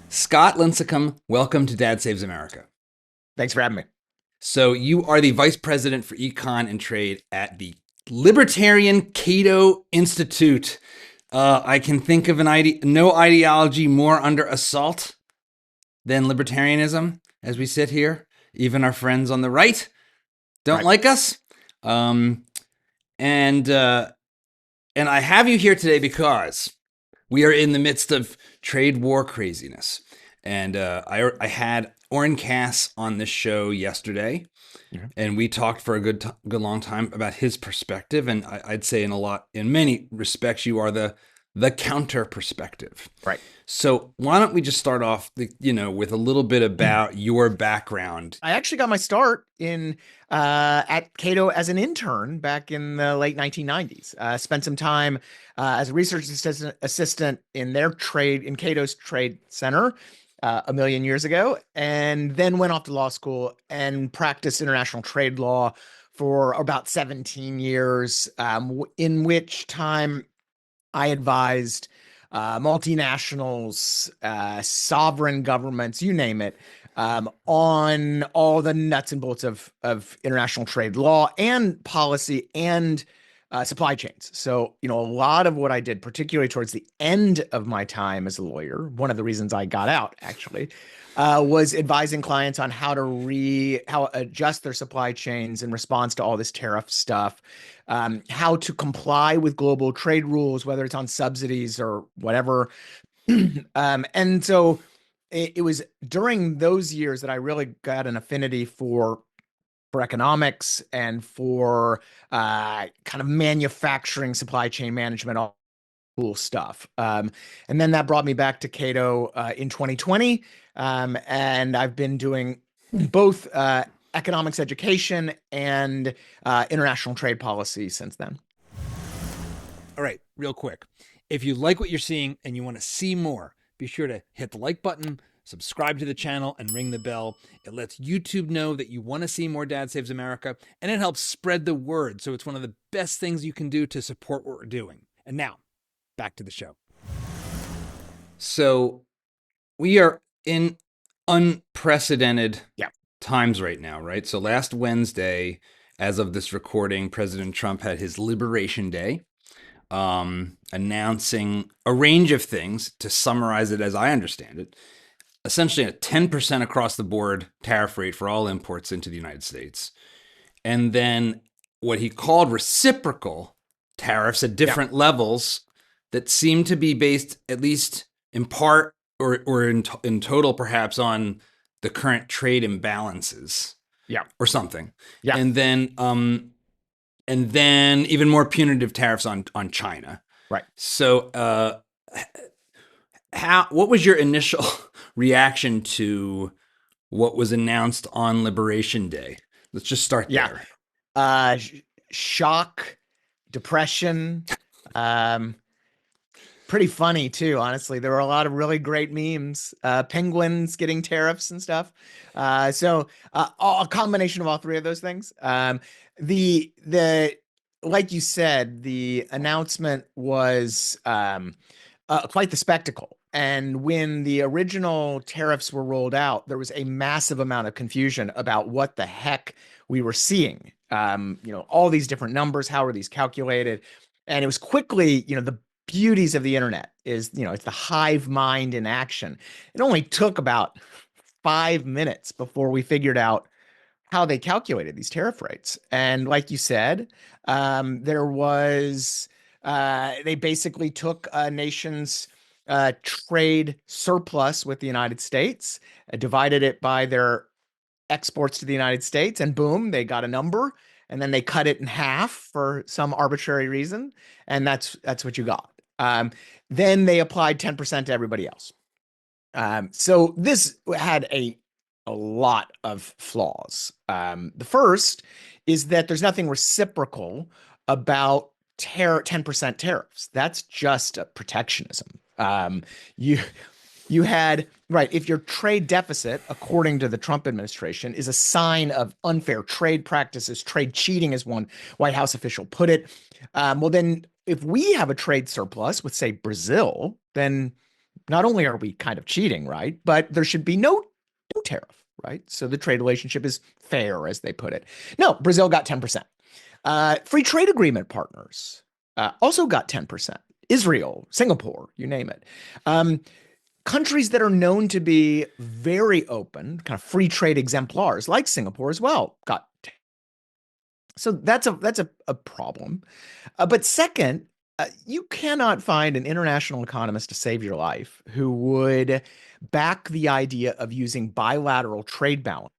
Scott Lincicome, welcome to Dad Saves America. Thanks for having me. So you are the Vice President for Econ and Trade at the Libertarian Cato Institute. I can think of no ideology more under assault than libertarianism as we sit here. Even our friends on the right don't Right. like us. Um, and uh, and I have you here today because we are in the midst of trade war craziness. And I had Oren Cass on this show yesterday, Yeah. and we talked for a good long time about his perspective. And I'd say in many respects, you are the counter perspective. Right. So why don't we just start off, with a little bit about your background? I actually got my start in at Cato as an intern back in the late 1990s. Spent some time as a research assistant in Cato's trade center a million years ago, and then went off to law school and practiced international trade law for about 17 years, in which time I advised multinationals, sovereign governments, you name it, on all the nuts and bolts of international trade law and policy and supply chains. So, a lot of what I did, particularly towards the end of my time as a lawyer, one of the reasons I got out actually, was advising clients on how adjust their supply chains in response to all this tariff stuff, how to comply with global trade rules, whether it's on subsidies or whatever. And so it was during those years that I really got an affinity for economics and for kind of manufacturing, supply chain management, all cool stuff. And then that brought me back to Cato in 2020. And I've been doing both economics education and international trade policy since then. All right, real quick. If you like what you're seeing and you want to see more, be sure to hit the like button, subscribe to the channel, and ring the bell. It lets YouTube know that you want to see more Dad Saves America, and it helps spread the word. So it's one of the best things you can do to support what we're doing. And now, back to the show. So we are in unprecedented Yeah. times right now, right? So last Wednesday, as of this recording, President Trump had his Liberation Day, announcing a range of things. To summarize it as I understand it, essentially a 10% across the board tariff rate for all imports into the United States. And then what he called reciprocal tariffs at Yeah. different levels that seem to be based, at least in part or in total, perhaps on the current trade imbalances Yeah. or something. Yeah. And then even more punitive tariffs on China. Right. So what was your initial reaction to what was announced on Liberation Day? Let's just start Yeah. there. Shock, depression, um, pretty funny too, honestly. There were a lot of really great memes, penguins getting tariffs and stuff. A combination of all three of those things. The like you said, the announcement was quite the spectacle. And when the original tariffs were rolled out, there was a massive amount of confusion about what the heck we were seeing. All these different numbers, how are these calculated? And it was quickly, the beauties of the internet is, it's the hive mind in action. It only took about 5 minutes before we figured out how they calculated these tariff rates. And like you said, they basically took a nation's trade surplus with the United States, divided it by their exports to the United States, and boom, they got a number. And then they cut it in half for some arbitrary reason, and that's what you got. Then they applied 10% to everybody else. So this had a lot of flaws. The first is that there's nothing reciprocal about 10% tariffs. That's just a protectionism. You you had right, if your trade deficit, according to the Trump administration, is a sign of unfair trade practices, trade cheating, as one White House official put it. Well, then if we have a trade surplus with, say, Brazil, then not only are we kind of cheating, right? But there should be no tariff, right? So the trade relationship is fair, as they put it. No, Brazil got 10%. Free trade agreement partners also got 10%. Israel, Singapore, you name it. Countries that are known to be very open, kind of free trade exemplars, like Singapore as well, got. So that's a problem. But second, you cannot find an international economist to save your life who would back the idea of using bilateral trade balance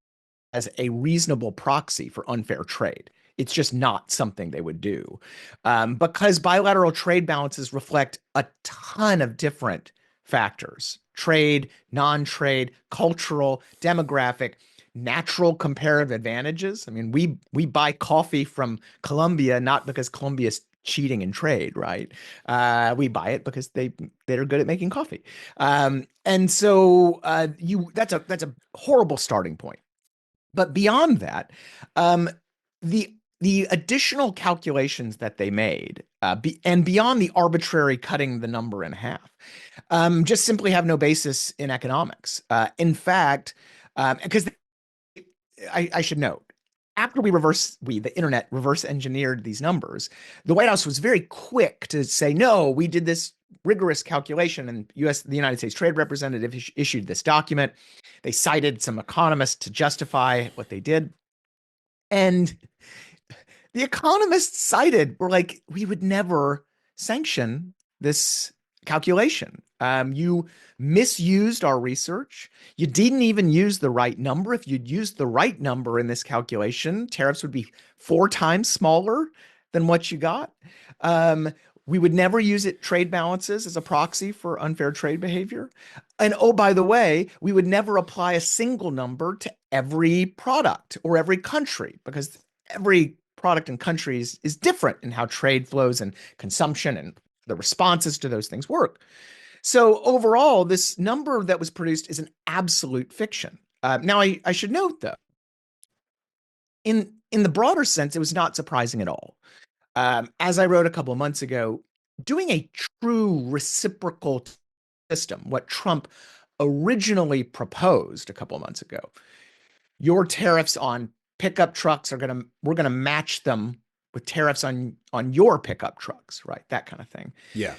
as a reasonable proxy for unfair trade. It's just not something they would do, because bilateral trade balances reflect a ton of different factors: trade, non-trade, cultural, demographic, natural comparative advantages. I mean, we buy coffee from Colombia not because Colombia is cheating in trade, right? We buy it because they're good at making coffee, and so you that's a horrible starting point. But beyond that, um, the additional calculations that they made, and beyond the arbitrary cutting the number in half, just simply have no basis in economics. In fact, because I should note, after the internet reverse engineered these numbers, the White House was very quick to say, no, we did this rigorous calculation, and the United States Trade Representative issued this document. They cited some economists to justify what they did. And the economists cited were like, we would never sanction this calculation. You misused our research. You didn't even use the right number. If you'd used the right number in this calculation, tariffs would be 4 times smaller than what you got. We would never use trade balances as a proxy for unfair trade behavior. And oh, by the way, we would never apply a single number to every product or every country, because every product and country is different in how trade flows and consumption and the responses to those things work. So overall, this number that was produced is an absolute fiction. Now, I should note, though, in the broader sense, it was not surprising at all. As I wrote a couple of months ago, doing a true reciprocal system, what Trump originally proposed a couple of months ago, your tariffs on pickup trucks we're gonna match them with tariffs on your pickup trucks, right? That kind of thing. Yeah.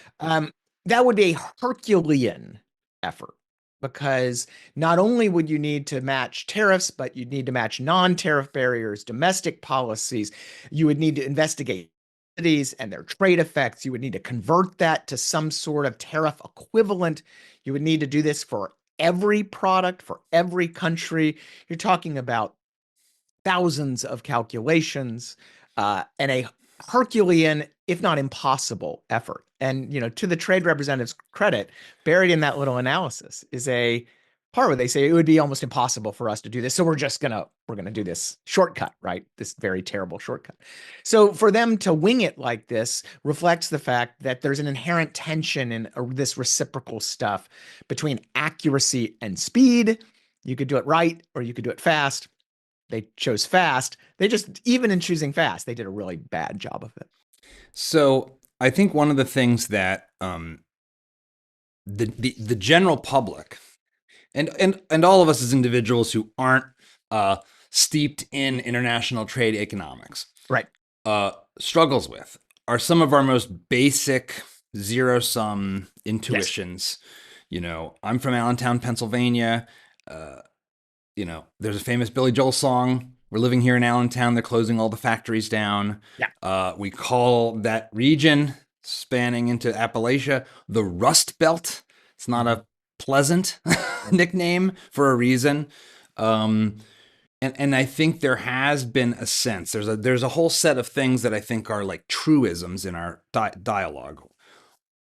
That would be a Herculean effort, because not only would you need to match tariffs, but you'd need to match non-tariff barriers, domestic policies. You would need to investigate cities and their trade effects. You would need to convert that to some sort of tariff equivalent. You would need to do this for every product, for every country. You're talking about thousands of calculations, and a Herculean, if not impossible, effort. And to the trade representative's credit, buried in that little analysis is a part where they say it would be almost impossible for us to do this, so we're gonna do this shortcut, right? This very terrible shortcut. So for them to wing it like this reflects the fact that there's an inherent tension in this reciprocal stuff between accuracy and speed. You could do it right, or you could do it fast. They chose fast. Even in choosing fast, they did a really bad job of it. So I think one of the things that the general public and all of us as individuals who aren't steeped in international trade economics, Right. Struggles with are some of our most basic zero sum intuitions. Yes. I'm from Allentown, Pennsylvania. There's a famous Billy Joel song. We're living here in Allentown. They're closing all the factories down. Yeah. We call that region spanning into Appalachia the Rust Belt. It's not a pleasant nickname for a reason. And I think there has been a sense. There's a whole set of things that I think are like truisms in our dialogue.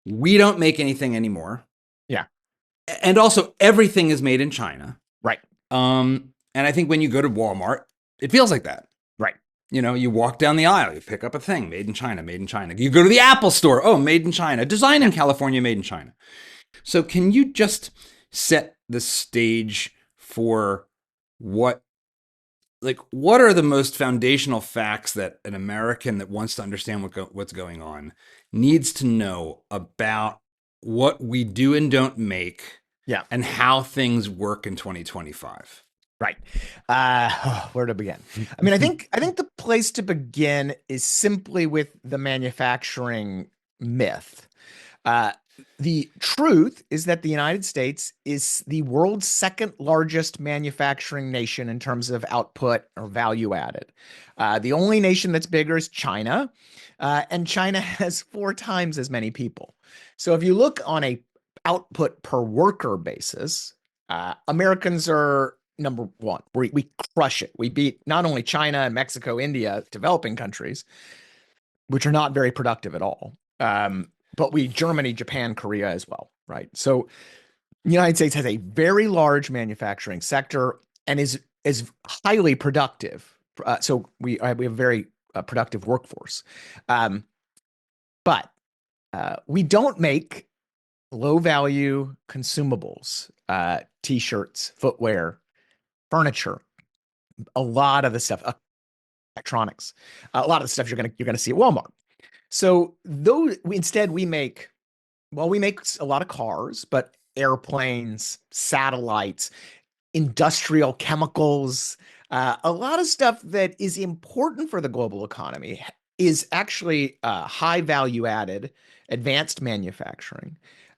We don't make anything anymore. Yeah. And also everything is made in China. Right. And I think when you go to Walmart, it feels like that. Right. You walk down the aisle, you pick up a thing, made in China, made in China. You go to the Apple store, oh, made in China. Design in California, made in China. So can you just set the stage for what are the most foundational facts that an American that wants to understand what's going on needs to know about what we do and don't make Yeah. and how things work in 2025. Right. Where to begin? I mean, I think the place to begin is simply with the manufacturing myth. Uh, the truth is that the United States is the world's second largest manufacturing nation in terms of output or value added. The only nation that's bigger is China, and China has 4 times as many people. So if you look on a output per worker basis, Americans are number one. We crush it. We beat not only China and Mexico, India, developing countries, which are not very productive at all. But we Germany, Japan, Korea as well, right? So the United States has a very large manufacturing sector and is highly productive. So we have a very productive workforce, um, but we don't make low value consumables, t-shirts, footwear, furniture, a lot of the stuff, electronics, a lot of the stuff you're gonna see at Walmart. So those we make, well, we make a lot of cars, but airplanes, satellites, industrial chemicals, a lot of stuff that is important for the global economy is actually high value added, advanced manufacturing,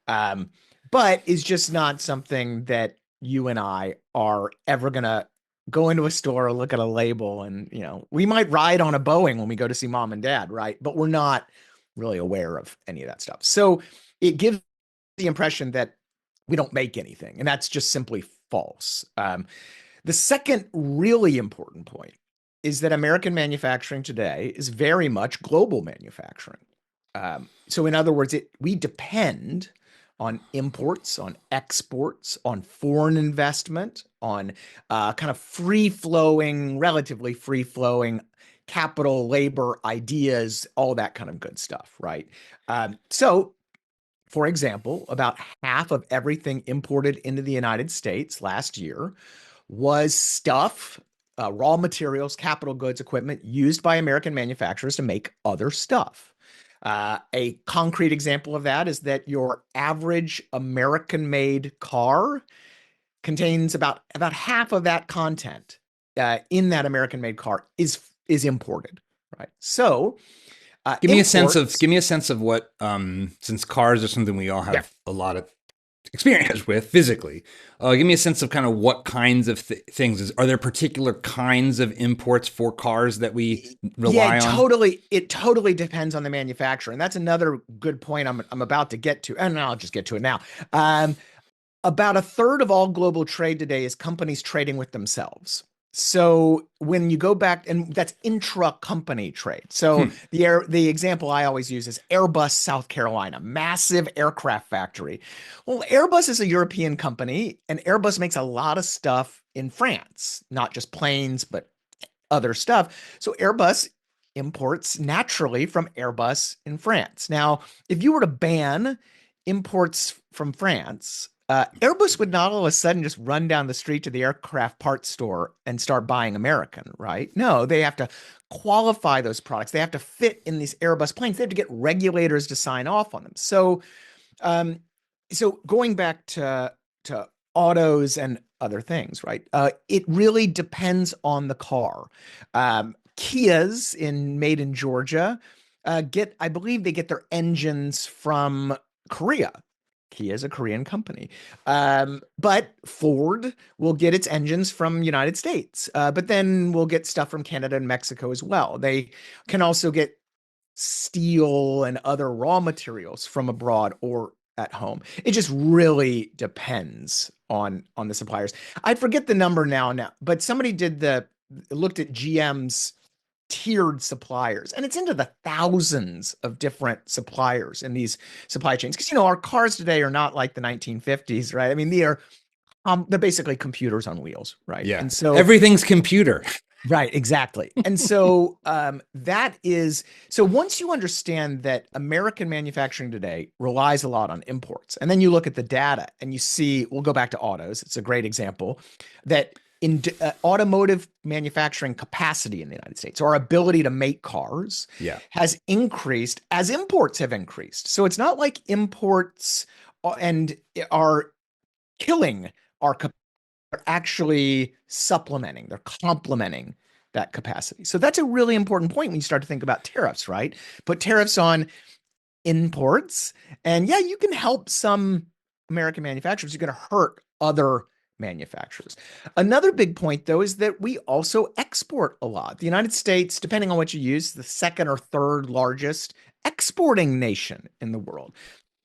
um, but is just not something that you and I are ever gonna go into a store, look at a label, and we might ride on a Boeing when we go to see mom and dad, right? But we're not really aware of any of that stuff. So it gives the impression that we don't make anything, and that's just simply false. The second really important point is that American manufacturing today is very much global manufacturing. So, in other words, we depend on imports, on exports, on foreign investment, on kind of free flowing, relatively free flowing capital, labor, ideas, all that kind of good stuff, right? So, for example, about half of everything imported into the United States last year was stuff, raw materials, capital goods, equipment used by American manufacturers to make other stuff. A concrete example of that is that your average American-made car contains about half of that content in that American-made car is imported, right? So imports, Give me a sense of what, since cars are something we all yeah, have a lot of experience with physically. Give me a sense of kind of what kinds of things. Are there particular kinds of imports for cars that we yeah, rely on? it totally depends on the manufacturer, and that's another good point I'm about to get to, and I'll just get to it now. Um, about a third of all global trade today is companies trading with themselves. So when you go back, and that's intra-company trade. So Hmm. the example I always use is Airbus, South Carolina, massive aircraft factory. Well, Airbus is a European company, and Airbus makes a lot of stuff in France, not just planes, but other stuff. So Airbus imports naturally from Airbus in France. Now, if you were to ban imports from France, Airbus would not all of a sudden just run down the street to the aircraft parts store and start buying American, right? No, they have to qualify those products. They have to fit in these Airbus planes. They have to get regulators to sign off on them. Um, so going back to autos and other things, right? It really depends on the car. Kias made in Georgia I believe they get their engines from Korea. Kia is a Korean company. But Ford will get its engines from United States. But then we'll get stuff from Canada and Mexico as well. They can also get steel and other raw materials from abroad or at home. It just really depends on the suppliers. I forget the number now, but somebody looked at GM's tiered suppliers, and it's into the thousands of different suppliers in these supply chains, because our cars today are not like the 1950s, right? I mean, they're basically computers on wheels, right? Yeah. And so Everything's computer. right, exactly. And so so once you understand that American manufacturing today relies a lot on imports, and then you look at the data and you see, we'll go back to autos, it's a great example, that automotive manufacturing capacity in the United States, our ability to make cars, Yeah. has increased as imports have increased. So it's not like imports and are killing our capacity. They're actually supplementing, they're complementing that capacity. So that's a really important point when you start to think about tariffs, right? Put tariffs on imports, and yeah, you can help some American manufacturers. You're going to hurt other manufacturers. Another big point, though, is that we also export a lot. The United States, depending on what you use, the second or third largest exporting nation in the world.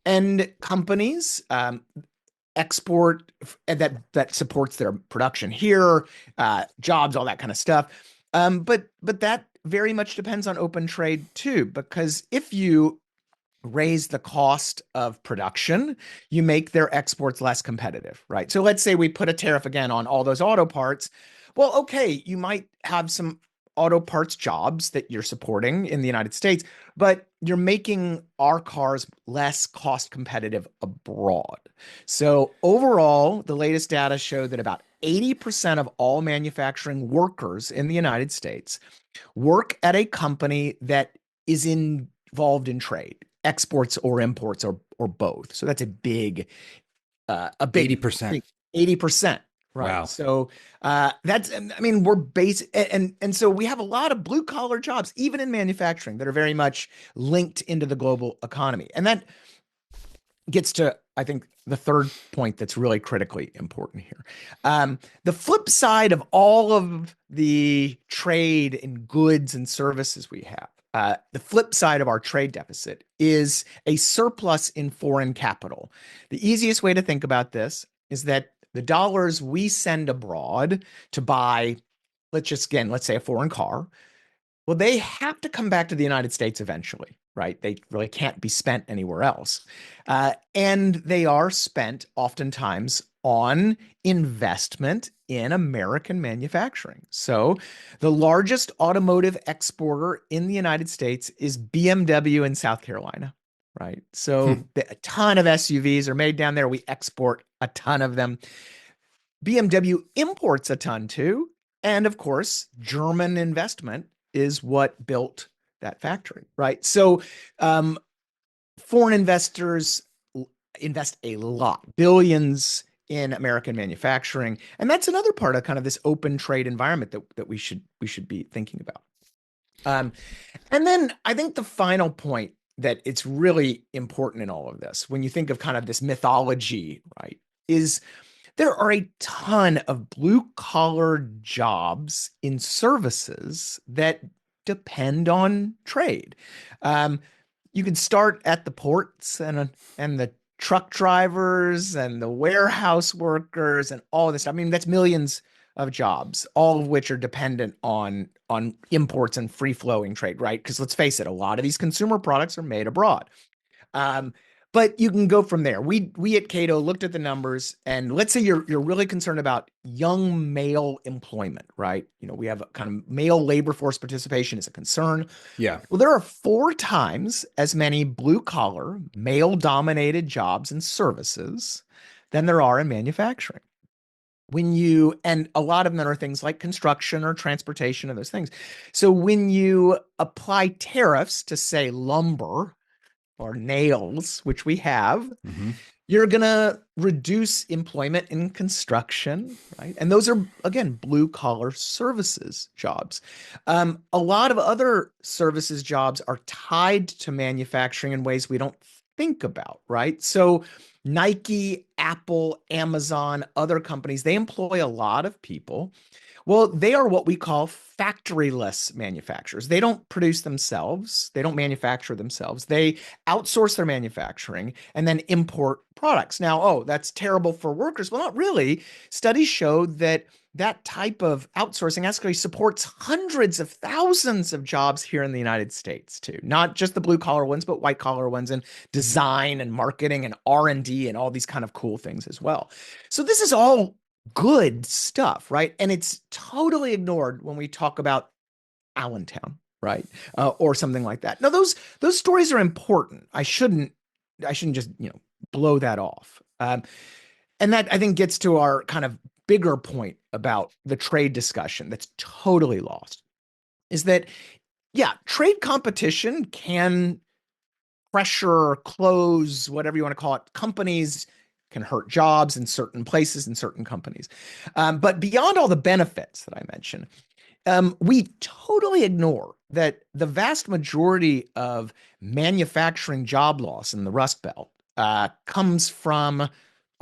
And companies export that supports their production here, jobs, all that kind of stuff. But that very much depends on open trade too, because if you raise the cost of production, you make their exports less competitive, right? So let's say we put a tariff again on all those auto parts. Well, okay, you might have some auto parts jobs that you're supporting in the United States, but you're making our cars less cost competitive abroad. So overall, the latest data show that about 80% of all manufacturing workers in the United States work at a company that is involved in trade, exports or imports or both. So that's a big 80%. 80%. Right. Wow. So that's, I mean, we're basic. And so we have a lot of blue collar jobs, even in manufacturing, that are very much linked into the global economy. And that gets to, I think, the third point that's really critically important here. The flip side of all of the trade in goods and services we have, the flip side of our trade deficit is a surplus in foreign capital. The easiest way to think about this is that the dollars we send abroad to buy, let's say a foreign car, well, they have to come back to the United States eventually, right? They really can't be spent anywhere else. And they are spent oftentimes on investment in American manufacturing. So the largest automotive exporter in the United States is BMW in South Carolina, right? So a ton of SUVs are made down there. We export a ton of them. BMW imports a ton too. And of course, German investment is what built that factory, right? So foreign investors invest a lot, billions in American manufacturing. And that's another part of kind of this open trade environment that we should be thinking about. And then I think the final point that it's really important in all of this, when you think of kind of this mythology, right, is there are a ton of blue collar jobs in services that depend on trade. You can start at the ports and the truck drivers and the warehouse workers and all this. I mean, that's millions of jobs, all of which are dependent on imports and free flowing trade, right? Because let's face it, a lot of these consumer products are made abroad. But you can go from there. We at Cato looked at the numbers, and let's say you're really concerned about young male employment, right? You know, we have a kind of male labor force participation is a concern. Yeah. Well, there are 4 times as many blue collar, male dominated jobs and services than there are in manufacturing. And a lot of them are things like construction or transportation or those things. So when you apply tariffs to, say, lumber or nails, which we have, you're going to reduce employment in construction, right? And those are, again, blue collar services jobs. A lot of other services jobs are tied to manufacturing in ways we don't think about, right? So Nike, Apple, Amazon, other companies, they employ a lot of people. Well, they are what we call factoryless manufacturers. They don't produce themselves. They don't manufacture themselves. They outsource their manufacturing and then import products. Now, oh, that's terrible for workers. Well, not really. Studies show that that type of outsourcing actually supports hundreds of thousands of jobs here in the United States too. Not just the blue collar ones, but white collar ones in design and marketing and R&D and all these kind of cool things as well. So this is all good stuff, right? And it's totally ignored when we talk about Allentown, right? Or something like that. Now, those stories are important. I shouldn't just blow that off. And that I think gets to our kind of bigger point about the trade discussion that's totally lost is that, yeah, trade competition can pressure, close, whatever you want to call it, companies, can hurt jobs in certain places in certain companies. But beyond all the benefits that I mentioned, we totally ignore that the vast majority of manufacturing job loss in the Rust Belt comes from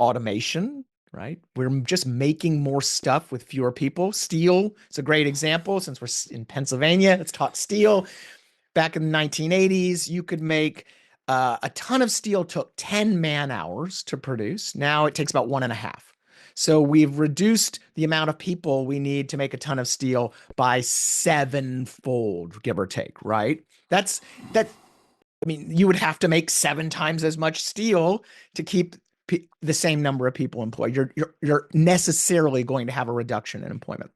automation, right? We're just making more stuff with fewer people. Steel is a great example. Since we're in Pennsylvania, let's talk steel. Back in the 1980s, you could make a ton of steel took 10 man hours to produce. Now it takes about 1.5. So we've reduced the amount of people we need to make a ton of steel by sevenfold, give or take, right? That's that. I mean, you would have to make 7 times as much steel to keep the same number of people employed. You're necessarily going to have a reduction in employment.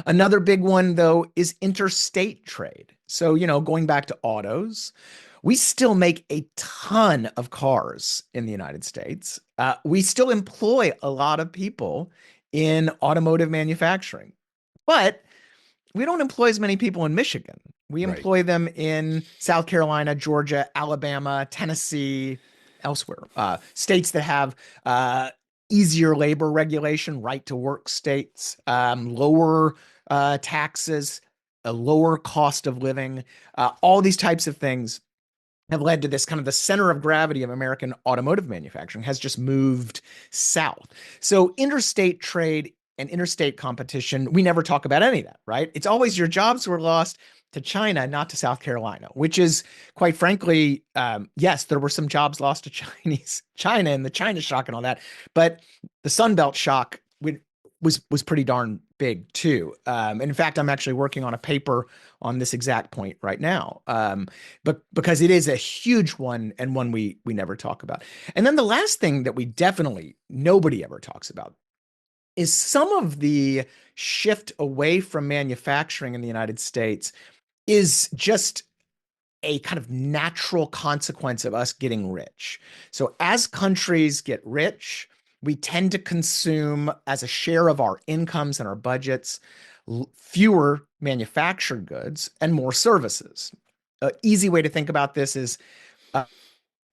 Another big one, though, is interstate trade. So, going back to autos, we still make a ton of cars in the United States. We still employ a lot of people in automotive manufacturing, but we don't employ as many people in Michigan. We Right. employ them in South Carolina, Georgia, Alabama, Tennessee, elsewhere. States that have easier labor regulation, right to work states, lower taxes, a lower cost of living, all these types of things have led to this kind of the center of gravity of American automotive manufacturing has just moved south. So interstate trade and interstate competition, we never talk about any of that, right? It's always your jobs were lost to China, not to South Carolina, which is quite frankly, yes, there were some jobs lost to China and the China shock and all that, but the Sun Belt shock was pretty darn big too. And in fact, I'm actually working on a paper on this exact point right now, but because it is a huge one and one we never talk about. And then the last thing that we definitely nobody ever talks about is some of the shift away from manufacturing in the United States is just a kind of natural consequence of us getting rich. So as countries get rich, we tend to consume as a share of our incomes and our budgets fewer manufactured goods and more services. An easy way to think about this is uh,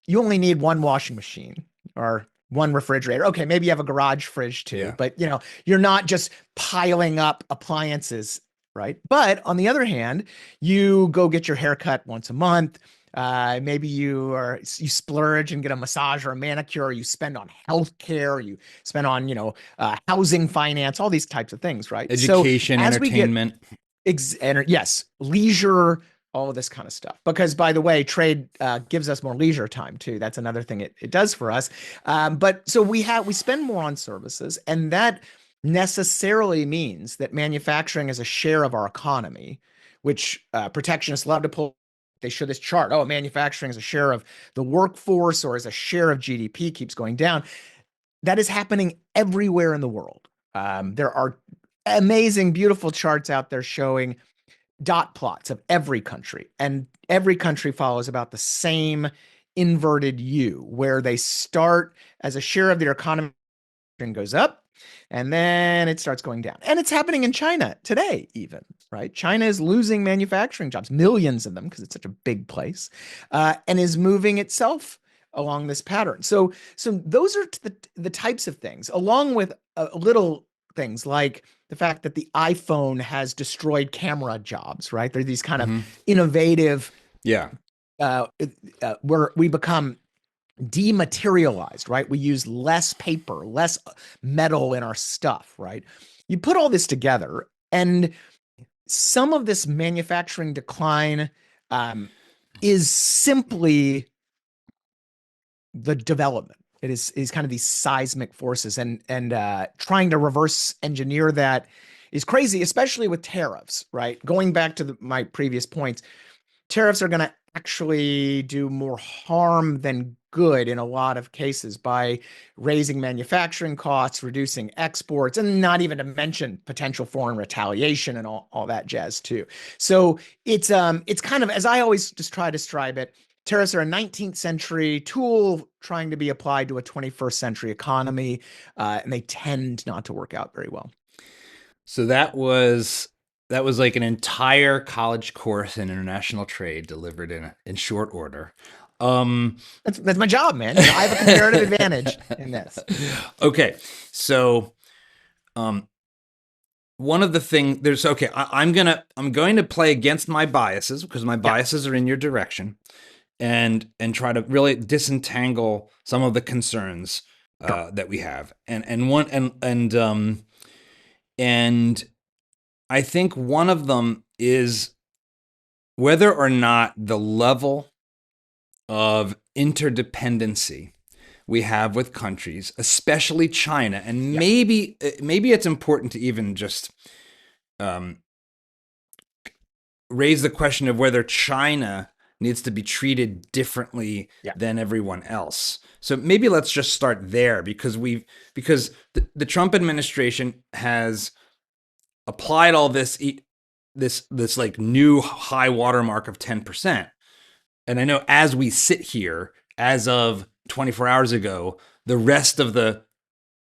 you only need one washing machine or one refrigerator. Okay, maybe you have a garage fridge too, Yeah. but you're not just piling up appliances, right? But on the other hand, you go get your hair cut once a month. Maybe you splurge and get a massage or a manicure, or you spend on healthcare, you spend on housing finance, all these types of things, right? So Education, as we get entertainment. yes, leisure, all of this kind of stuff. Because by the way, trade gives us more leisure time too. That's another thing it does for us. But so we spend more on services, and that necessarily means that manufacturing is a share of our economy, which protectionists love to pull. They show this chart. Oh, manufacturing is a share of the workforce or as a share of GDP keeps going down. That is happening everywhere in the world. There are amazing, beautiful charts out there showing dot plots of every country, and every country follows about the same inverted U, where they start as a share of their economy and goes up, and then it starts going down. And it's happening in China today, even, right? China is losing manufacturing jobs, millions of them, because it's such a big place, and is moving itself along this pattern. So those are the types of things, along with little things like the fact that the iPhone has destroyed camera jobs, right? They're these kind of Mm-hmm. innovative, Yeah. uh, where we become dematerialized, right? We use less paper, less metal in our stuff, right? You put all this together, and some of this manufacturing decline is simply the development. It is kind of these seismic forces, and trying to reverse engineer that is crazy, especially with tariffs, right? Going back to my previous points, tariffs are going to actually do more harm than good in a lot of cases by raising manufacturing costs, reducing exports, and not even to mention potential foreign retaliation and all that jazz too. So it's kind of, as I always just try to describe it, tariffs are a 19th century tool trying to be applied to a 21st century economy, and they tend not to work out very well. So that was like an entire college course in international trade delivered in short order. Um, That's my job, man. I have a comparative advantage in this. okay, so one of the things there's okay, I'm going to play against my biases because my Yeah, biases are in your direction, and try to really disentangle some of the concerns sure. that we have, and I think one of them is whether or not the level of interdependency we have with countries, especially China, and Yeah, maybe it's important to even just um, raise the question of whether China needs to be treated differently yeah, than everyone else. So maybe let's just start there because the Trump administration has applied all this like new high watermark of 10%. And I know as we sit here, as of 24 hours ago, the rest of the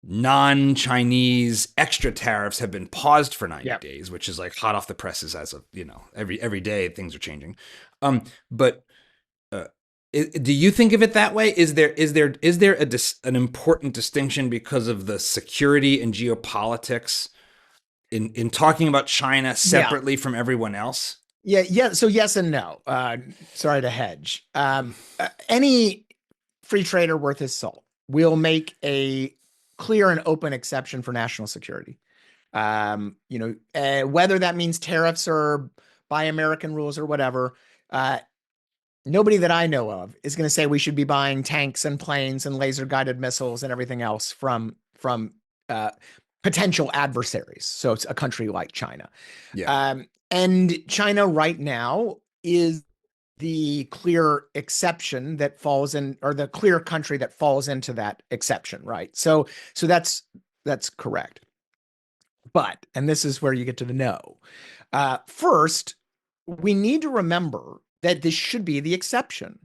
non-Chinese extra tariffs have been paused for 90 yeah. days, which is like hot off the presses as of, every day things are changing. But do you think of it that way? Is there an important distinction because of the security and geopolitics in talking about China Yeah. separately from everyone else? Yeah, yeah. So yes and no. Sorry to hedge. Any free trader worth his salt will make a clear and open exception for national security. Whether that means tariffs or buy American rules or whatever, nobody that I know of is going to say we should be buying tanks and planes and laser guided missiles and everything else from uh, potential adversaries. So it's a country like China. Yeah. And China right now is the clear exception that falls in, or the clear country that falls into that exception, right? So that's correct. But, and this is where you get to the no. First, we need to remember that this should be the exception.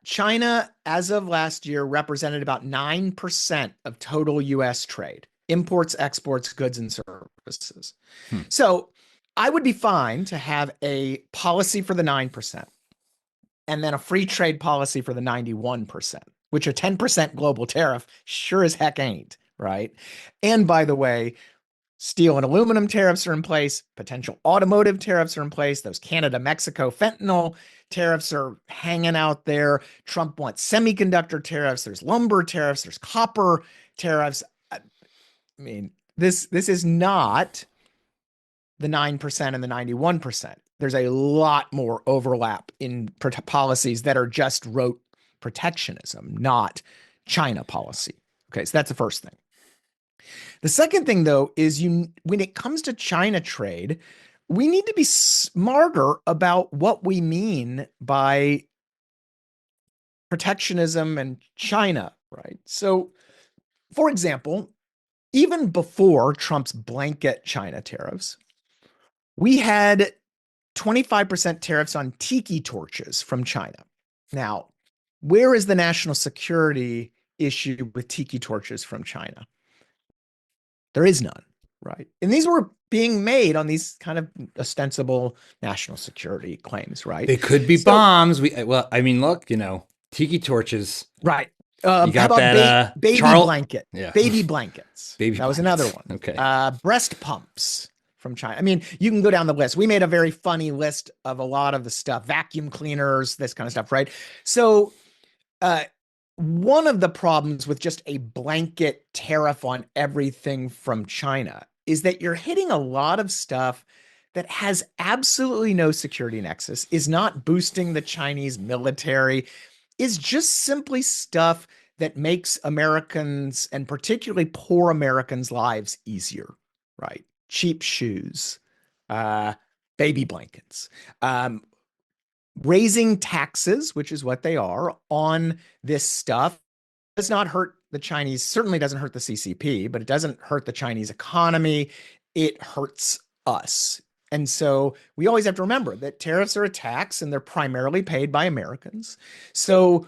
China, as of last year, represented about 9% of total US trade, imports, exports, goods, and services. Hmm. So I would be fine to have a policy for the 9% and then a free trade policy for the 91%, which a 10% global tariff sure as heck ain't, right? And by the way, steel and aluminum tariffs are in place. Potential automotive tariffs are in place. Those Canada, Mexico, fentanyl tariffs are hanging out there. Trump wants semiconductor tariffs. There's lumber tariffs. There's copper tariffs. I mean, this is not the 9% and the 91%. There's a lot more overlap in policies that are just rote protectionism, not China policy. Okay, so that's the first thing. The second thing, though, is when it comes to China trade, we need to be smarter about what we mean by protectionism and China, right? So, for example, even before Trump's blanket China tariffs, we had 25% tariffs on tiki torches from China. Now, where is the national security issue with tiki torches from China? There is none, right? And these were being made on these kind of ostensible national security claims, right? They could be So, bombs. Well, I mean, look, tiki torches. right. You How got about that baby Charles. blanket? Yeah. Baby blankets. Baby That was another blankets. one. Okay. Breast pumps from China. I mean, you can go down the list. We made a very funny list of a lot of the stuff, vacuum cleaners, this kind of stuff, right? So, one of the problems with just a blanket tariff on everything from China is that you're hitting a lot of stuff that has absolutely no security nexus, is not boosting the Chinese military, is just simply stuff that makes Americans and particularly poor Americans' lives easier, right? Cheap shoes, uh, baby blankets, raising taxes, which is what they are on this stuff, does not hurt the Chinese, certainly doesn't hurt the CCP, but it doesn't hurt the Chinese economy. It hurts us. And so we always have to remember that tariffs are a tax and they're primarily paid by Americans. So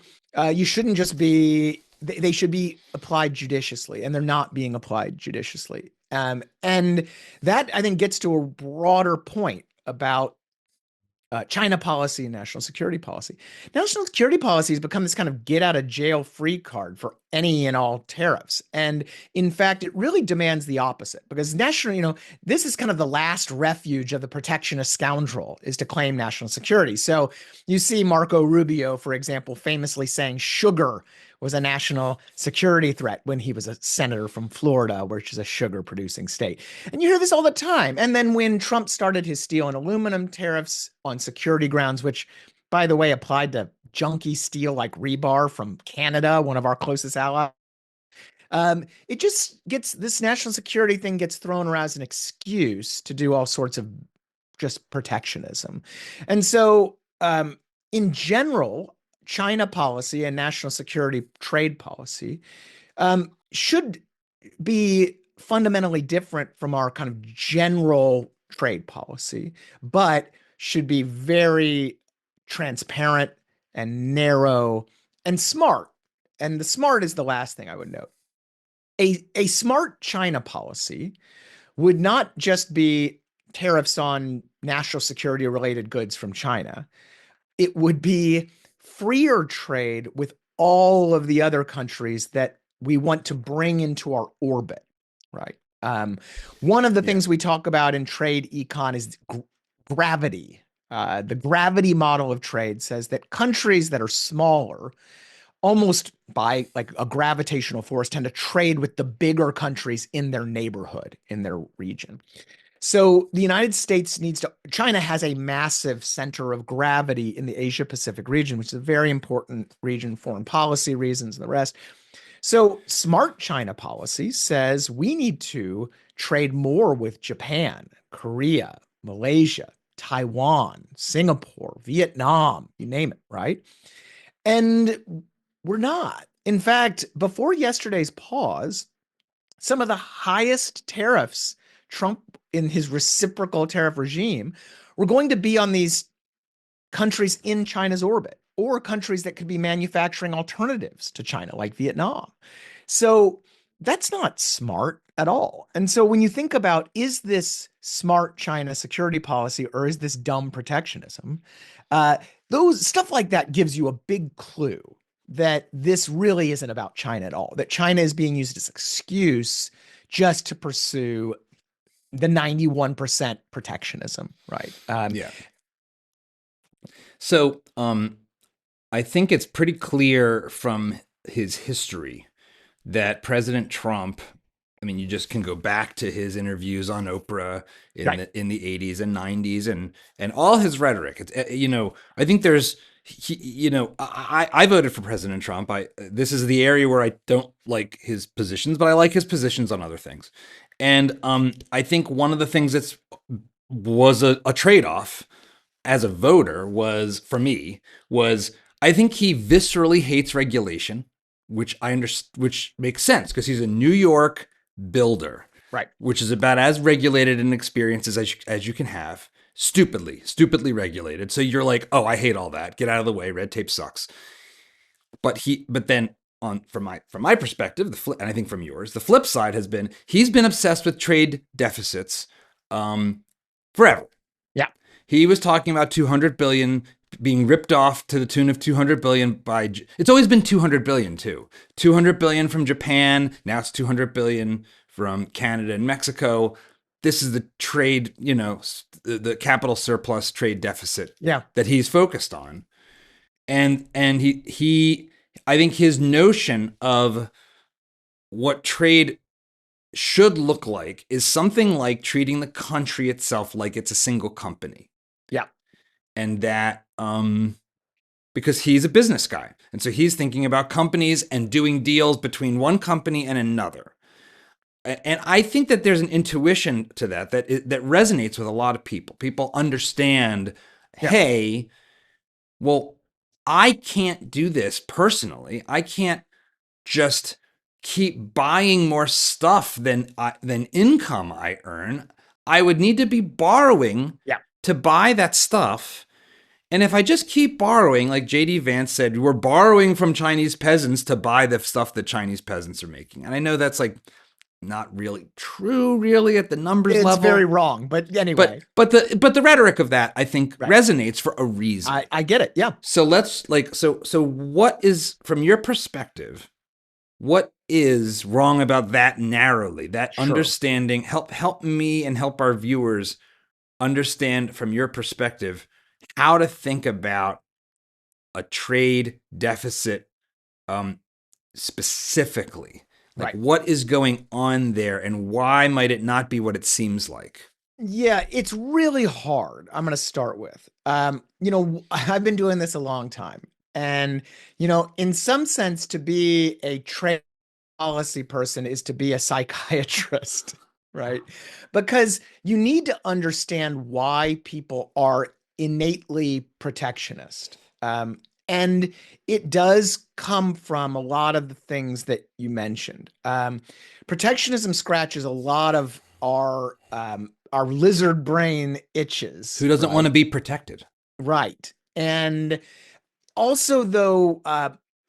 you shouldn't just be, they should be applied judiciously, and they're not being applied judiciously. And that, I think, gets to a broader point about China policy and national security policy. National security policy has become this kind of get out of jail free card for any and all tariffs. And in fact, it really demands the opposite, because this is kind of the last refuge of the protectionist scoundrel, is to claim national security. So you see Marco Rubio, for example, famously saying sugar was a national security threat when he was a senator from Florida, which is a sugar producing state. And you hear this all the time. And then when Trump started his steel and aluminum tariffs on security grounds, which, by the way, applied to junky steel like rebar from Canada, one of our closest allies, it just gets, this national security thing gets thrown around as an excuse to do all sorts of just protectionism. And so, in general, China policy and national security trade policy should be fundamentally different from our kind of general trade policy, but should be very transparent and narrow and smart. And the smart is the last thing I would note. A smart China policy would not just be tariffs on national security related goods from China. It would be freer trade with all of the other countries that we want to bring into our orbit, right? One of the things we talk about in trade econ is gravity. The gravity model of trade says that countries that are smaller, almost by like a gravitational force, tend to trade with the bigger countries in their neighborhood, in their region. So the United States China has a massive center of gravity in the Asia Pacific region, which is a very important region, foreign policy reasons and the rest. So smart China policy says we need to trade more with Japan, Korea, Malaysia, Taiwan, Singapore, Vietnam, you name it, right? And we're not. In fact, before yesterday's pause, some of the highest tariffs Trump in his reciprocal tariff regime were going to be on these countries in China's orbit, or countries that could be manufacturing alternatives to China, like Vietnam. So that's not smart at all. And so when you think about, is this smart China security policy or is this dumb protectionism? Those stuff like that gives you a big clue that this really isn't about China at all, that China is being used as an excuse just to pursue the 91% protectionism, right? Yeah. So I think it's pretty clear from his history that President Trump, I mean, you just can go back to his interviews on Oprah in Right. the 80s and 90s and all his rhetoric. It's, I think there's, I voted for President Trump. This is the area where I don't like his positions, but I like his positions on other things. And I think one of the things that was a trade-off as a voter was, for me, was I think he viscerally hates regulation, which which makes sense because he's a New York builder, Right. which is about as regulated an experience as you can have. Stupidly regulated. So you're like, oh, I hate all that. Get out of the way. Red tape sucks. But then from my perspective, and I think from yours, the flip side has been he's been obsessed with trade deficits forever. Yeah. He was talking about 200 billion being ripped off to the tune of 200 billion by, it's always been 200 billion too. 200 billion from Japan, now it's 200 billion from Canada and Mexico. This is the trade, the capital surplus trade deficit that he's focused on. And he I think his notion of what trade should look like is something like treating the country itself like it's a single company. Yeah. And that because he's a business guy. And so he's thinking about companies and doing deals between one company and another. And I think that there's an intuition to that resonates with a lot of people. People understand, hey, well, I can't do this personally. I can't just keep buying more stuff than income I earn. I would need to be borrowing Yeah. to buy that stuff. And if I just keep borrowing, like JD Vance said, we're borrowing from Chinese peasants to buy the stuff that Chinese peasants are making. And I know that's like not really true, really, at the numbers It's very level. wrong, but But anyway, the rhetoric of that, I think, right. resonates for a reason. I get it. Yeah. So let's like so what is, from your perspective, what is wrong about that narrowly, that Sure. understanding? Help me and help our viewers understand from your perspective how to think about a trade deficit, um, specifically. Like, Right. what is going on there, and why might it not be what it seems like? Yeah, it's really hard. I'm going to start with, I've been doing this a long time. And, in some sense, to be a trade policy person is to be a psychiatrist, right? Because you need to understand why people are innately protectionist. And it does come from a lot of the things that you mentioned. Protectionism scratches a lot of our lizard brain itches, Who doesn't want right? to be protected? Right. And also, though,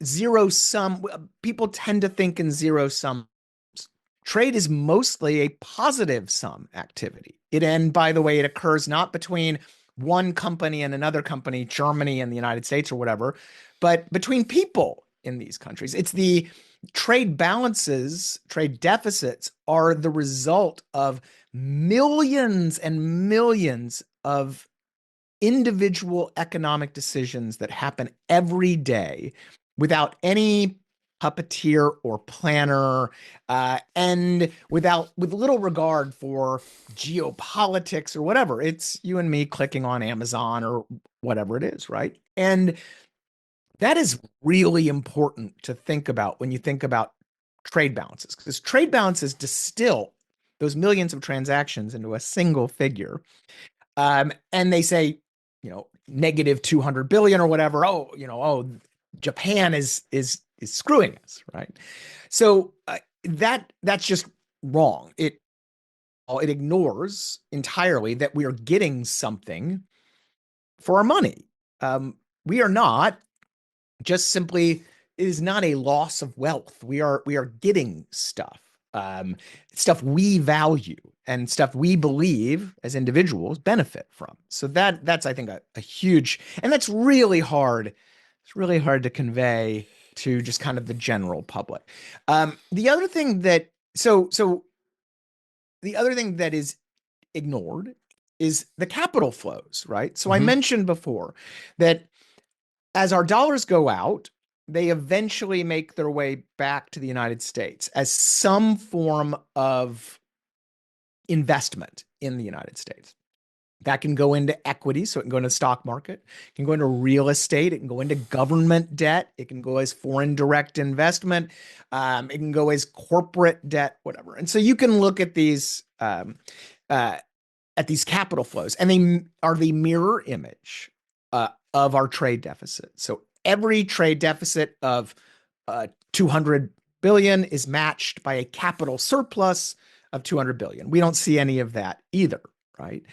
zero sum, people tend to think in zero sum. Trade is mostly a positive sum activity. And by the way, it occurs not between one company and another company, Germany and the United States or whatever, but between people in these countries. It's the trade balances, trade deficits are the result of millions and millions of individual economic decisions that happen every day without any puppeteer or planner, and with little regard for geopolitics or whatever. It's you and me clicking on Amazon or whatever it is, right? And that is really important to think about when you think about trade balances, because trade balances distill those millions of transactions into a single figure. And they say, negative 200 billion or whatever. Japan is screwing us, right? So that's just wrong. It ignores entirely that we are getting something for our money. We are not just simply, it is not a loss of wealth. We are getting stuff, stuff we value and stuff we believe as individuals benefit from. So that's I think a huge, and that's really hard. It's really hard to convey to just kind of the general public. The other thing that so the other thing that is ignored is the capital flows, right? So I Mm-hmm. mentioned before that as our dollars go out, they eventually make their way back to the United States as some form of investment in the United States. That can go into equity, so it can go into the stock market, it can go into real estate, it can go into government debt, it can go as foreign direct investment, it can go as corporate debt, whatever. And so you can look at these capital flows, and they are the mirror image of our trade deficit. So every trade deficit of 200 billion is matched by a capital surplus of 200 billion. We don't see any of that either, right?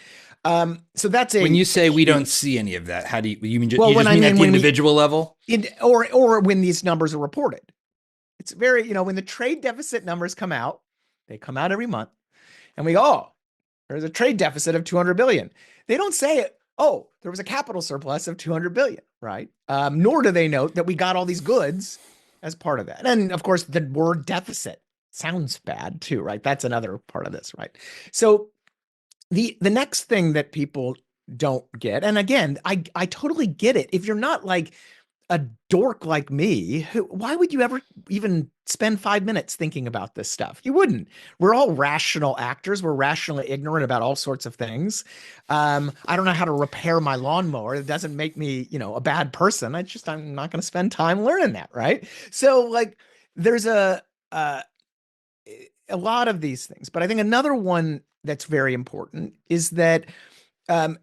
So that's When you a say we don't huge. see any of that, how do you mean? Well, You when just I mean at mean the when we individual level? or when these numbers are reported, it's very, when the trade deficit numbers come out, they come out every month, and we go, oh, there's a trade deficit of 200 billion. They don't say, oh, there was a capital surplus of 200 billion, right? Nor do they note that we got all these goods as part of that. And of course, the word deficit sounds bad too, right? That's another part of this, right? So the next thing that people don't get, and again, I totally get it. If you're not like a dork like me, why would you ever even spend 5 minutes thinking about this stuff? You wouldn't. We're all rational actors. We're rationally ignorant about all sorts of things. I don't know how to repair my lawnmower. It doesn't make me, a bad person. I'm not going to spend time learning that, right? So like, there's a lot of these things, but I think another one that's very important is that um,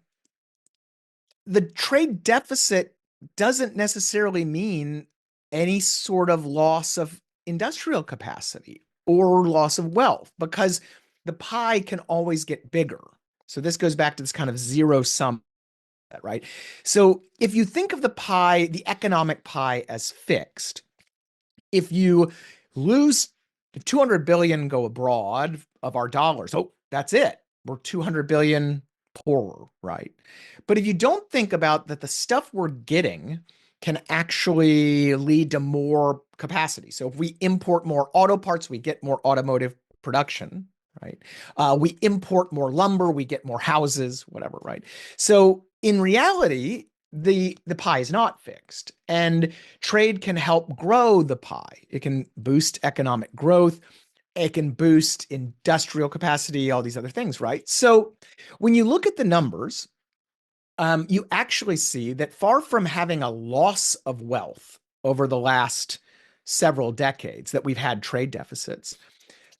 the trade deficit doesn't necessarily mean any sort of loss of industrial capacity or loss of wealth, because the pie can always get bigger. So this goes back to this kind of zero sum, right? So if you think of the pie, the economic pie as fixed, if you lose 200 billion go abroad of our dollars, oh, that's it. We're 200 billion poorer, right? But if you don't think about that, the stuff we're getting can actually lead to more capacity. So if we import more auto parts, we get more automotive production, right? We import more lumber, we get more houses, whatever, right? So in reality, the pie is not fixed, and trade can help grow the pie. It can boost economic growth. It can boost industrial capacity, all these other things, right? So when you look at the numbers, you actually see that far from having a loss of wealth over the last several decades that we've had trade deficits,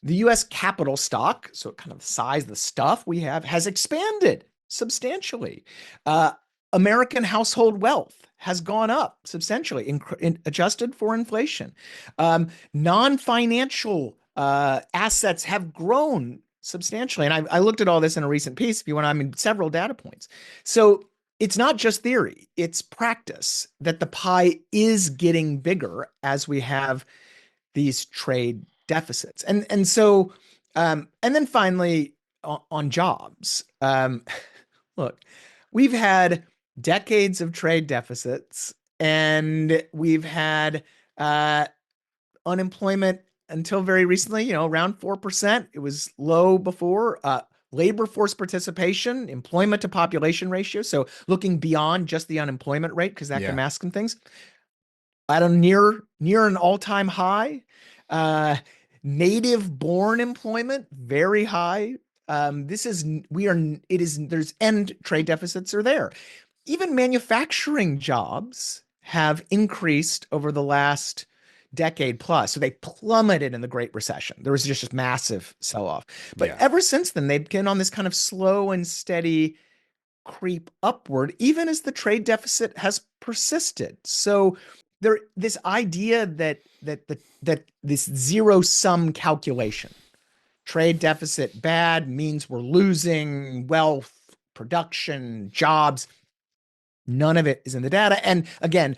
the US capital stock, so kind of the size of the stuff we have, has expanded substantially. American household wealth has gone up substantially, adjusted for inflation. Non-financial assets have grown substantially. And I looked at all this in a recent piece, if you want, I mean, several data points. So it's not just theory, it's practice that the pie is getting bigger as we have these trade deficits. And then finally on jobs, look, we've had decades of trade deficits, and we've had unemployment until very recently, around 4%. It was low before. Labor force participation, employment to population ratio. So looking beyond just the unemployment rate, because that can mask some things, at a near an all-time high. Native born employment, very high. There's trade deficits are there. Even manufacturing jobs have increased over the last decade plus. So they plummeted in the Great Recession. There was just a massive sell-off. But ever since then, they've been on this kind of slow and steady creep upward, even as the trade deficit has persisted. So this idea that this zero sum calculation, trade deficit bad means we're losing wealth, production, jobs, none of it is in the data. And again,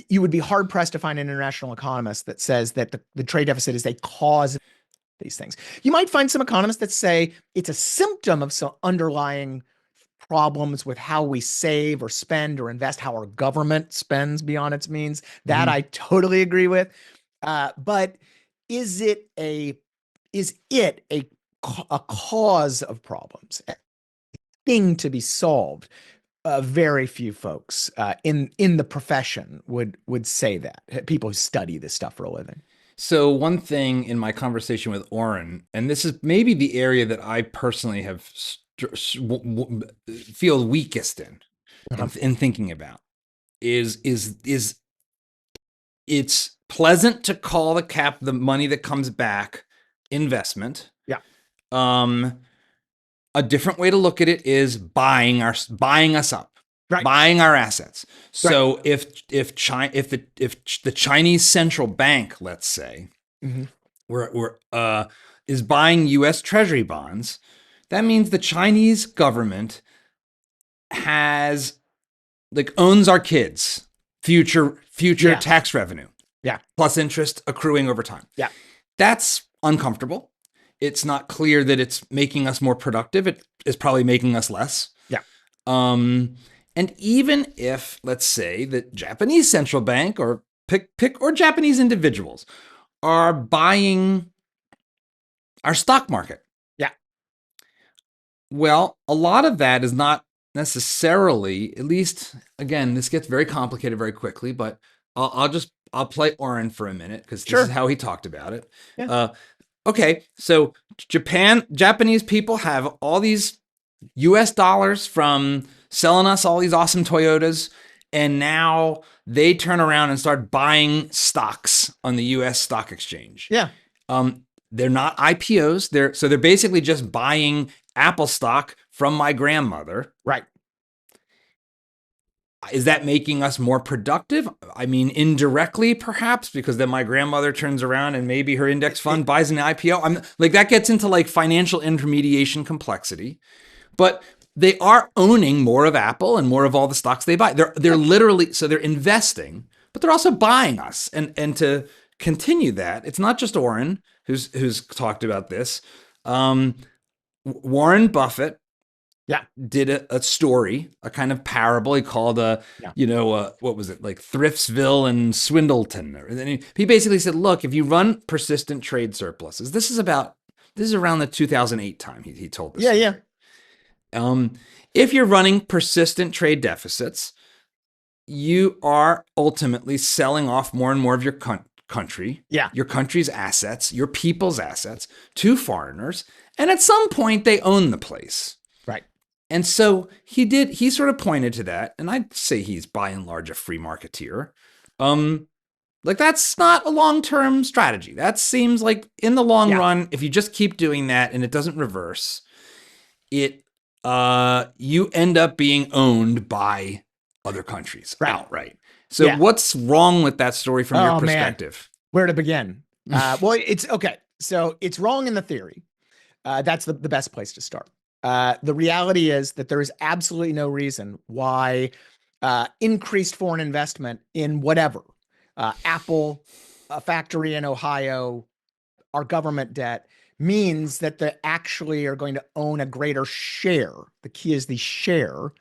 you would be hard pressed to find an international economist that says that the trade deficit is a cause of these things. You might find some economists that say it's a symptom of some underlying problems with how we save or spend or invest, how our government spends beyond its means. That I totally agree with. But is it a cause of problems, a thing to be solved? Very few folks in the profession would say that. People who study this stuff for a living. So one thing in my conversation with Oren, and this is maybe the area that I personally have feel weakest in thinking about, is it's pleasant to call the money that comes back investment. Yeah. A different way to look at it is buying us up, right, buying our assets. So right. if the Chinese central bank, let's say, is buying U.S. Treasury bonds, that means the Chinese government owns our kids' future tax revenue, plus interest accruing over time. Yeah, that's uncomfortable. It's not clear that it's making us more productive. It is probably making us less. Yeah. And even if, let's say, the Japanese central bank or Japanese individuals are buying our stock market. Yeah. Well, a lot of that is not necessarily, at least, again, this gets very complicated very quickly, but I'll play Oren for a minute because this is how he talked about it. Yeah. Okay, so Japanese people have all these US dollars from selling us all these awesome Toyotas, and now they turn around and start buying stocks on the US stock exchange. Yeah. They're not IPOs. They're basically just buying Apple stock from my grandmother. Right. Is that making us more productive? I mean, indirectly, perhaps, because then my grandmother turns around and maybe her index fund buys an IPO. That gets into like financial intermediation complexity. But they are owning more of Apple and more of all the stocks they buy. They're literally, so they're investing, but they're also buying us. And to continue that, it's not just Warren who's talked about this. Um, Warren Buffett Yeah. did a story, a kind of parable he called Yeah. what was it, like Thriftsville and Swindleton. And then he basically said, look, if you run persistent trade surpluses, this is around the 2008 time he told this Yeah. story. Yeah. If you're running persistent trade deficits, you are ultimately selling off more and more of your country, Yeah. your country's assets, your people's assets to foreigners. And at some point, they own the place. Right. And so he sort of pointed to that. And I'd say he's by and large a free marketeer. Like that's not a long-term strategy. That seems like in the long run, if you just keep doing that and it doesn't reverse, you end up being owned by other countries outright. So what's wrong with that story from your perspective? Man. Where to begin? Well, it's okay. So it's wrong in the theory. That's the best place to start. The reality is that there is absolutely no reason why increased foreign investment in whatever, Apple, a factory in Ohio, our government debt, means that they actually are going to own a greater share. The key is the share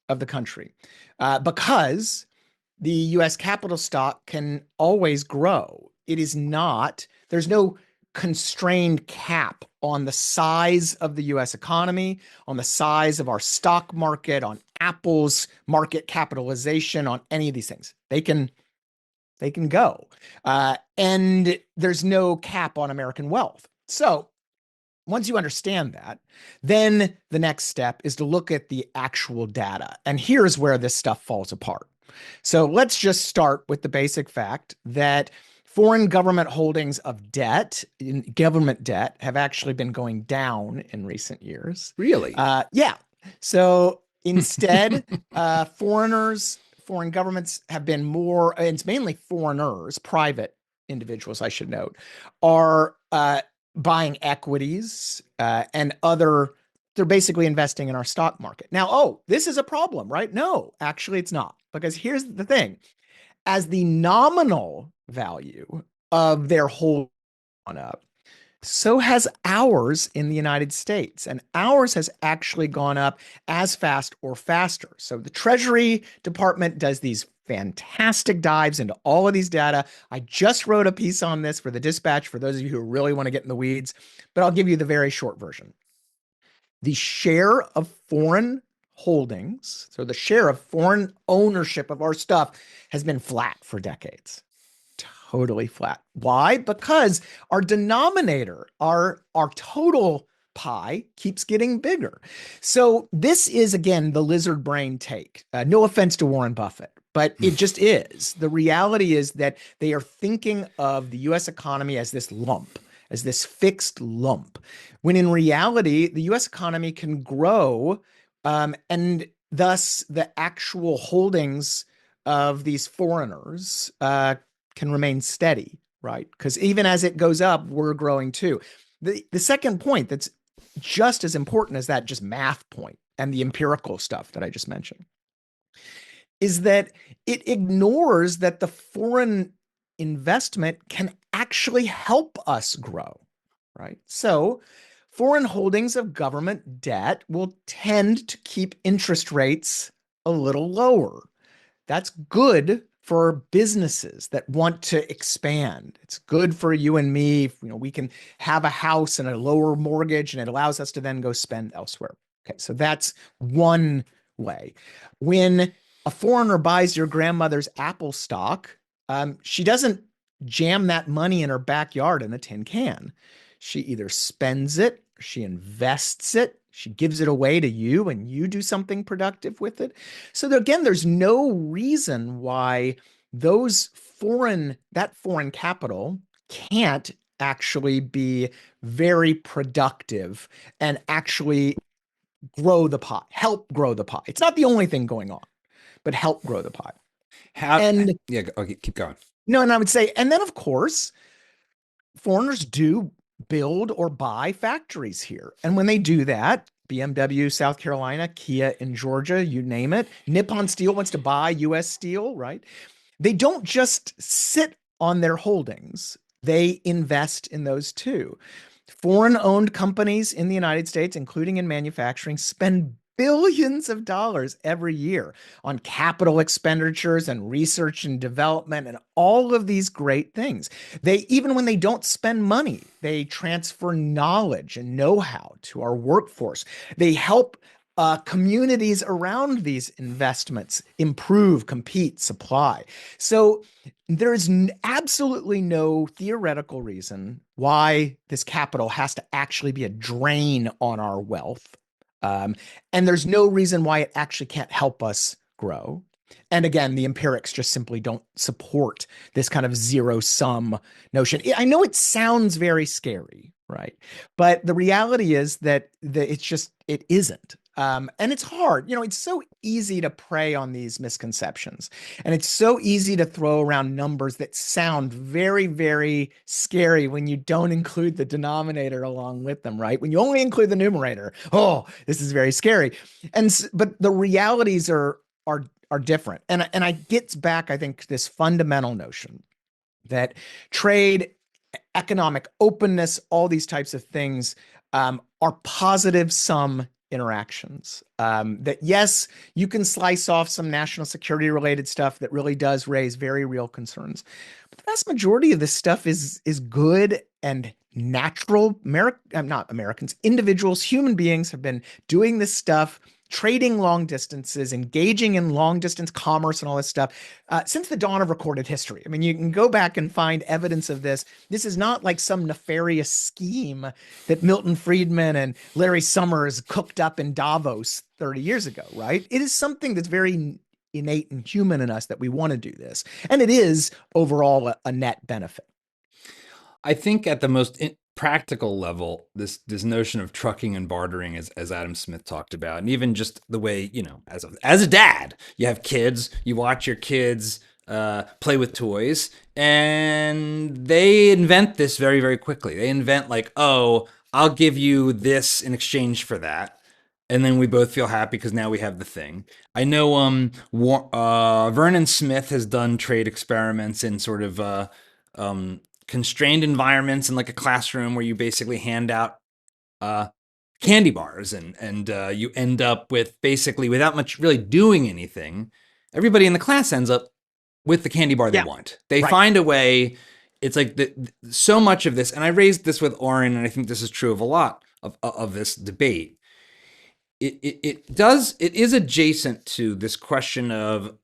of the country, because the US capital stock can always grow. It is not, there's no constrained cap on the size of the US economy, on the size of our stock market, on Apple's market capitalization, on any of these things. They can go. And there's no cap on American wealth. So once you understand that, then the next step is to look at the actual data. And here's where this stuff falls apart. So let's just start with the basic fact that foreign government holdings of debt, government debt, have actually been going down in recent years. Really? Yeah. So instead, foreign governments have been more, and it's mainly foreigners, private individuals, I should note, are buying equities and other, they're basically investing in our stock market. Now, this is a problem, right? No, actually it's not. Because here's the thing. As the nominal value of their whole gone up, so has ours in the United States. And ours has actually gone up as fast or faster. So the Treasury Department does these fantastic dives into all of these data. I just wrote a piece on this for the Dispatch for those of you who really want to get in the weeds, but I'll give you the very short version. The share of foreign holdings, so the share of foreign ownership of our stuff, has been flat for decades. Totally flat. Why? Because our denominator, our total pie, keeps getting bigger. So this is, again, the lizard brain take. No offense to Warren Buffett, but it just is. The reality is that they are thinking of the US economy as this lump, as this fixed lump, when in reality, the US economy can grow, and thus the actual holdings of these foreigners can remain steady, right? Because even as it goes up, we're growing too. The second point that's just as important as that just math point and the empirical stuff that I just mentioned is that it ignores that the foreign investment can actually help us grow, right? So foreign holdings of government debt will tend to keep interest rates a little lower. That's good for businesses that want to expand. It's good for you and me. We can have a house and a lower mortgage, and it allows us to then go spend elsewhere. Okay, so that's one way. When a foreigner buys your grandmother's Apple stock, she doesn't jam that money in her backyard in a tin can. She either spends it, she invests it, she gives it away to you, and you do something productive with it. So again, there's no reason why that foreign capital can't actually be very productive and actually grow the pie, help grow the pie. It's not the only thing going on, but help grow the pie. Okay, keep going. No, and I would say, and then of course, foreigners do build or buy factories here. And when they do that, BMW, South Carolina, Kia in Georgia, you name it. Nippon Steel wants to buy US Steel, right? They don't just sit on their holdings, they invest in those too. Foreign owned companies in the United States, including in manufacturing, spend billions of dollars every year on capital expenditures and research and development and all of these great things. They, even when they don't spend money, they transfer knowledge and know-how to our workforce. They help communities around these investments improve, compete, supply. So there is absolutely no theoretical reason why this capital has to actually be a drain on our wealth. And there's no reason why it actually can't help us grow. And again, the empirics just simply don't support this kind of zero sum notion. I know it sounds very scary, right? But the reality is that it isn't. And it's hard. It's so easy to prey on these misconceptions. And it's so easy to throw around numbers that sound very, very scary when you don't include the denominator along with them, right? When you only include the numerator, oh, this is very scary. But the realities are different. And I gets back, I think, this fundamental notion that trade, economic openness, all these types of things are positive sum interactions. That yes, you can slice off some national security related stuff that really does raise very real concerns. But the vast majority of this stuff is good and natural. Not Americans, individuals, human beings have been doing this stuff, trading long distances, engaging in long distance commerce and all this stuff since the dawn of recorded history. I mean, you can go back and find evidence of this. This is not like some nefarious scheme that Milton Friedman and Larry Summers cooked up in Davos 30 years ago, right? It is something that's very innate and human in us that we want to do this. And it is overall a net benefit. I think at the most practical level, this notion of trucking and bartering, as Adam Smith talked about, and even just the way, as a dad, you have kids, you watch your kids play with toys, and they invent this very, very quickly. They invent like, oh, I'll give you this in exchange for that. And then we both feel happy because now we have the thing. I know Vernon Smith has done trade experiments in sort of constrained environments in like a classroom where you basically hand out candy bars and you end up with basically without much really doing anything, everybody in the class ends up with the candy bar they want. They find a way. It's like so much of this, and I raised this with Oren, and I think this is true of a lot of this debate. It is adjacent to this question of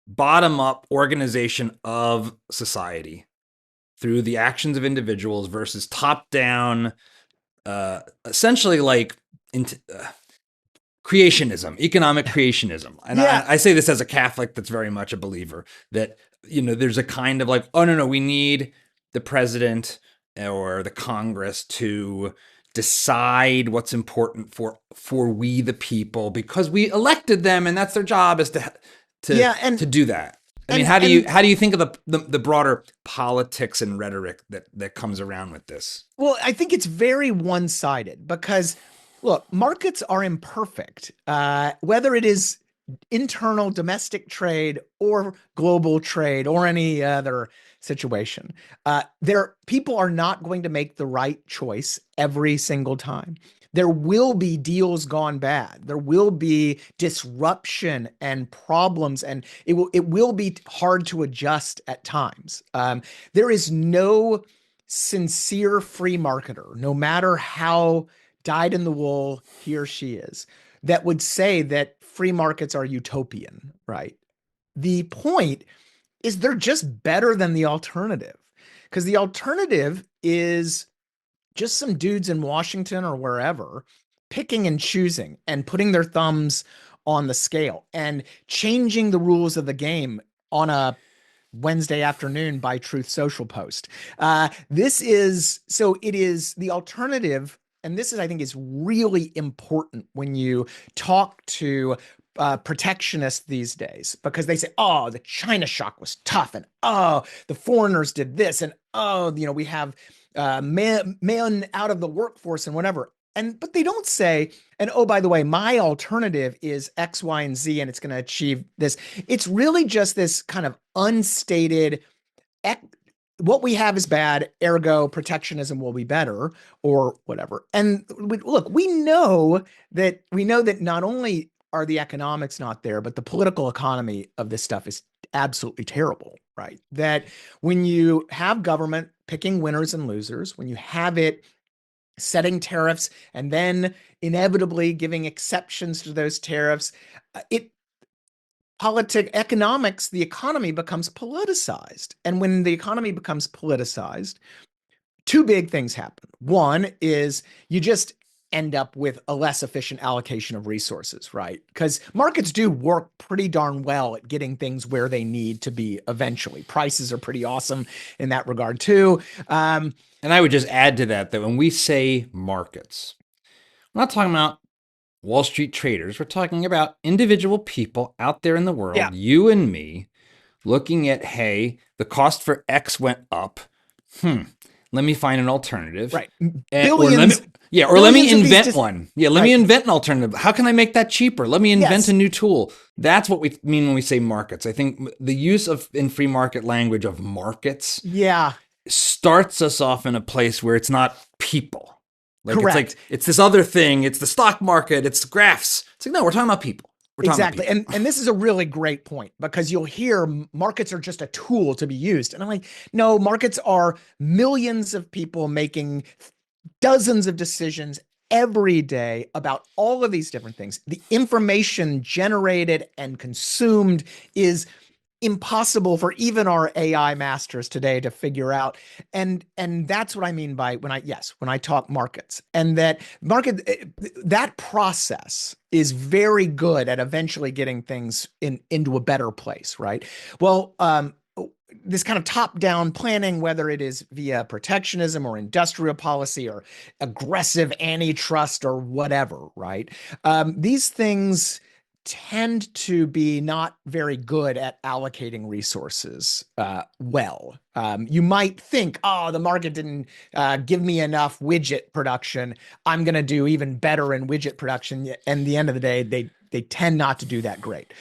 bottom-up organization of society through the actions of individuals versus top-down, essentially like creationism, economic creationism. And I say this as a Catholic that's very much a believer that, there's a kind of like, oh, no, we need the president or the Congress to decide what's important for we the people because we elected them and that's their job is to do that. I mean, how do you think of the broader politics and rhetoric that comes around with this? Well, I think it's very one-sided because, look, markets are imperfect. Whether it is internal domestic trade or global trade or any other situation, people are not going to make the right choice every single time. There will be deals gone bad. There will be disruption and problems, and it will be hard to adjust at times. There is no sincere free marketer, no matter how dyed in the wool he or she is, that would say that free markets are utopian, right? The point is they're just better than the alternative, because the alternative is just some dudes in Washington or wherever picking and choosing and putting their thumbs on the scale and changing the rules of the game on a Wednesday afternoon by Truth Social post. It is the alternative. And this is, I think, is really important when you talk to protectionists these days, because they say, oh, the China shock was tough. And oh, the foreigners did this. And oh, we have men out of the workforce and whatever. but they don't say, and oh, by the way, my alternative is X, Y, and Z, and it's going to achieve this. It's really just this kind of unstated, what we have is bad, ergo protectionism will be better, or whatever. And look, we know that not only are the economics not there, but the political economy of this stuff is absolutely terrible, right? That when you have government picking winners and losers, when you have it setting tariffs and then inevitably giving exceptions to those tariffs, it economics, the economy becomes politicized. And when the economy becomes politicized, two big things happen. One is you just end up with a less efficient allocation of resources, right? Because markets do work pretty darn well at getting things where they need to be eventually. Prices are pretty awesome in that regard too. And I would just add to that when we say markets, we're not talking about Wall Street traders. We're talking about individual people out there in the world, Yeah. you and me, looking at, hey, the cost for X went up. Let me find an alternative. Right. Billions. Or let me invent one. Let me invent an alternative. How can I make that cheaper? Let me invent a new tool. That's what we mean when we say markets. I think the use of in free market language of markets starts us off in a place where it's not people. Correct. It's this other thing. It's the stock market. It's graphs. It's like, no, we're talking about people. Exactly. And this is a really great point, because you'll hear markets are just a tool to be used. And I'm like, no, markets are millions of people making dozens of decisions every day about all of these different things. The information generated and consumed is impossible for even our AI masters today to figure out. And that's what I mean by when I talk markets, and that process is very good at eventually getting things into a better place, right? Well, this kind of top-down planning, whether it is via protectionism or industrial policy or aggressive antitrust or whatever, right? These things tend to be not very good at allocating resources well. You might think, oh, the market didn't give me enough widget production, I'm going to do even better in widget production. And at the end of the day, they tend not to do that great.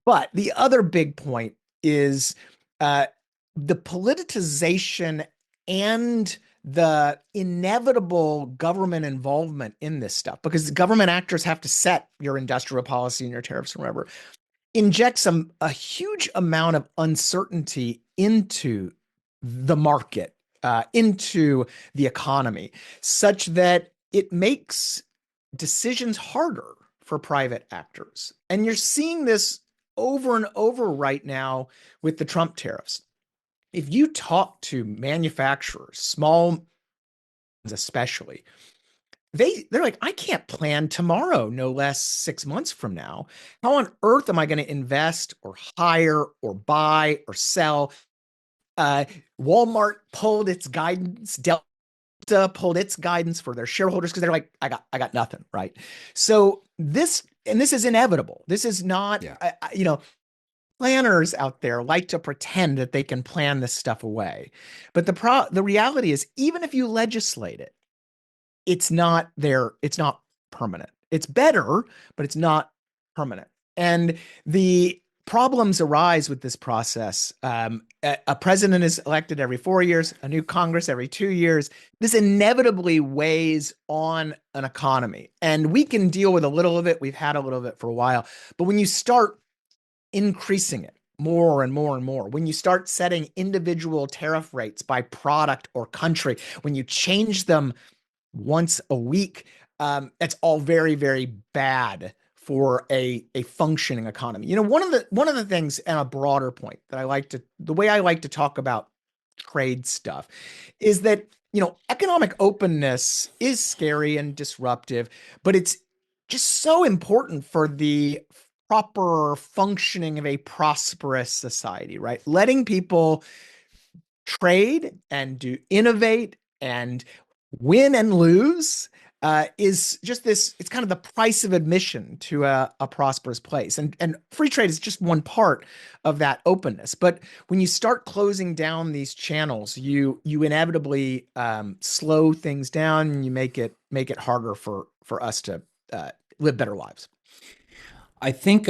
But the other big point is the politicization and the inevitable government involvement in this stuff, because government actors have to set your industrial policy and your tariffs and whatever, injects a huge amount of uncertainty into the market, into the economy, such that it makes decisions harder for private actors. And you're seeing this over and over right now with the Trump tariffs. If you talk to manufacturers, small especially, they're like, I can't plan tomorrow, no less 6 months from now. How on earth am I going to invest or hire or buy or sell? Walmart pulled its guidance, Delta pulled its guidance for their shareholders, because they're like, I got nothing, right? So this is inevitable. This is not, planners out there like to pretend that they can plan this stuff away. But the reality is, even if you legislate it, it's not there. It's not permanent. It's better, but it's not permanent. And the problems arise with this process. A president is elected every 4 years, a new Congress every 2 years. This inevitably weighs on an economy. And we can deal with a little of it. We've had a little of it for a while. But when you start increasing it more and more and more, when you start setting individual tariff rates by product or country, when you change them once a week, that's all very, very bad for a functioning economy. One of the things, and a broader point that the way I like to talk about trade stuff is that, economic openness is scary and disruptive, but it's just so important for the proper functioning of a prosperous society, right? Letting people trade and innovate and win and lose is just this. It's kind of the price of admission to a prosperous place, and free trade is just one part of that openness. But when you start closing down these channels, you inevitably slow things down, and you make it harder for us to live better lives. I think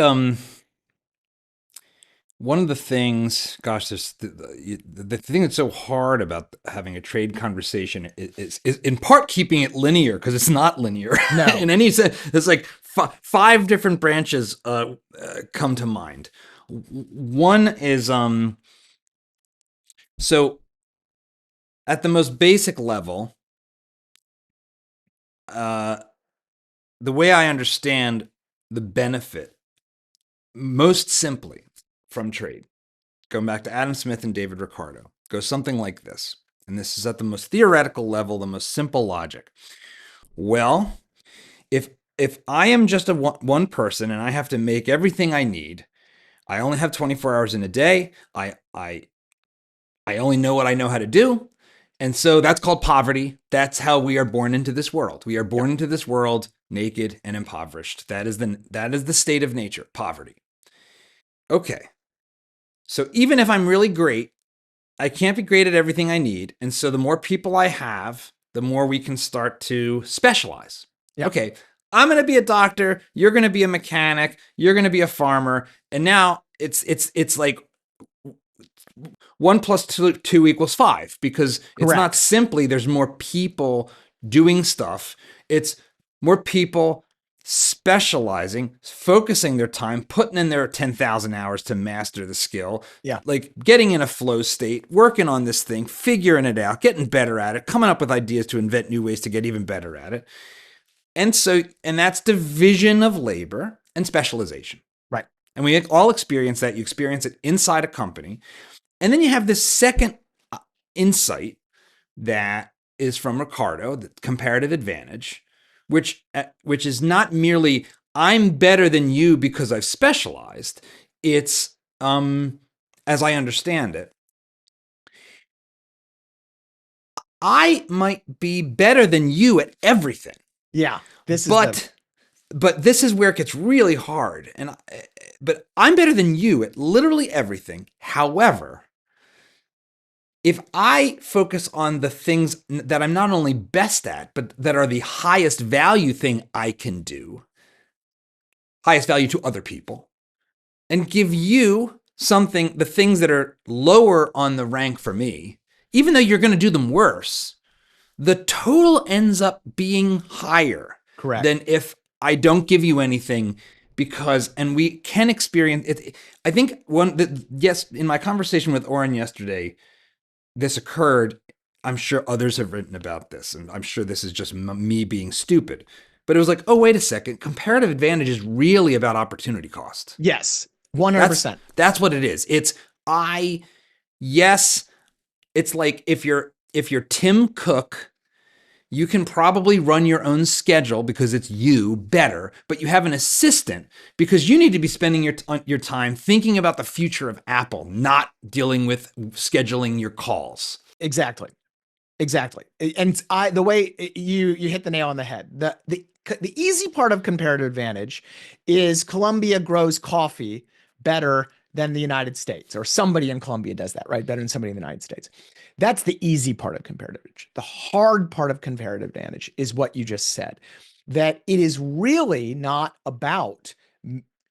one of the things, gosh, there's the thing that's so hard about having a trade conversation is in part keeping it linear because it's not linear. No. In any sense, there's like five different branches come to mind. One is so at the most basic level, the way I understand the benefit, most simply from trade, going back to Adam Smith and David Ricardo, goes something like this. And this is at the most theoretical level, the most simple logic. Well, if I am just one person and I have to make everything I need, I only have 24 hours in a day. I only know what I know how to do. And so that's called poverty. That's how we are born into this world. We are born into this world naked and impoverished. That is the state of nature, poverty. Okay. So even if I'm really great, I can't be great at everything I need. And so the more people I have, the more we can start to specialize. Yep. Okay, I'm going to be a doctor. You're going to be a mechanic. You're going to be a farmer. And now it's like 1 plus 2 equals 5 because it's not simply there's more people doing stuff. It's more people specializing, focusing their time, putting in their 10,000 hours to master the skill. Yeah. Like getting in a flow state, working on this thing, figuring it out, getting better at it, coming up with ideas to invent new ways to get even better at it. And that's division of labor and specialization. Right. And we all experience that. You experience it inside a company. And then you have this second insight that is from Ricardo, the comparative advantage, which is not merely I'm better than you because I've specialized. It's as I understand it, I might be better than you at everything. Yeah, but this is where it gets really hard. But I'm better than you at literally everything. However, if I focus on the things that I'm not only best at, but that are the highest value thing I can do, highest value to other people, and give you the things that are lower on the rank for me, even though you're going to do them worse, the total ends up being higher than if I don't give you anything. And we can experience it. I think yes, in my conversation with Oren yesterday, this occurred. I'm sure others have written about this, and I'm sure this is just me being stupid. But it was like, oh, wait a second. Comparative advantage is really about opportunity cost. Yes, 100%. That's what it is. It's like if you're Tim Cook, you can probably run your own schedule because it's you better, but you have an assistant because you need to be spending your time thinking about the future of Apple, not dealing with scheduling your calls. Exactly. And the way you hit the nail on the head. The easy part of comparative advantage is Colombia grows coffee better than the United States, or somebody in Colombia does that, right? Better than somebody in the United States. That's the easy part of comparative advantage. The hard part of comparative advantage is what you just said, that it is really not about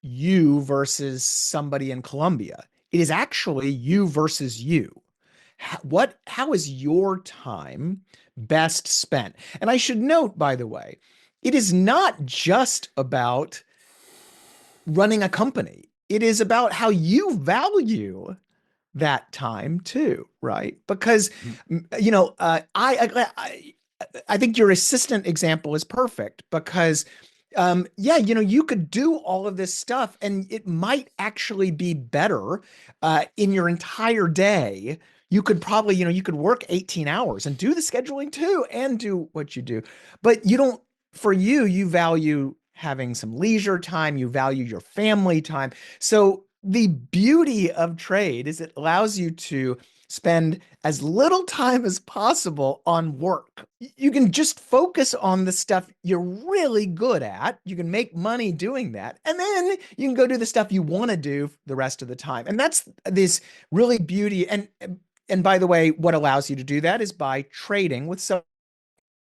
you versus somebody in Colombia. It is actually you versus you. How is your time best spent? And I should note, by the way, it is not just about running a company. It is about how you value that time too, right? Because I think your assistant example is perfect because you could do all of this stuff and it might actually be better in your entire day. You could probably, you could work 18 hours and do the scheduling too and do what you do. But you value having some leisure time, you value your family time. So the beauty of trade is it allows you to spend as little time as possible on work. You can just focus on the stuff you're really good at. You can make money doing that. And then you can go do the stuff you want to do the rest of the time. And that's this really beauty. And by the way, what allows you to do that is by trading with someone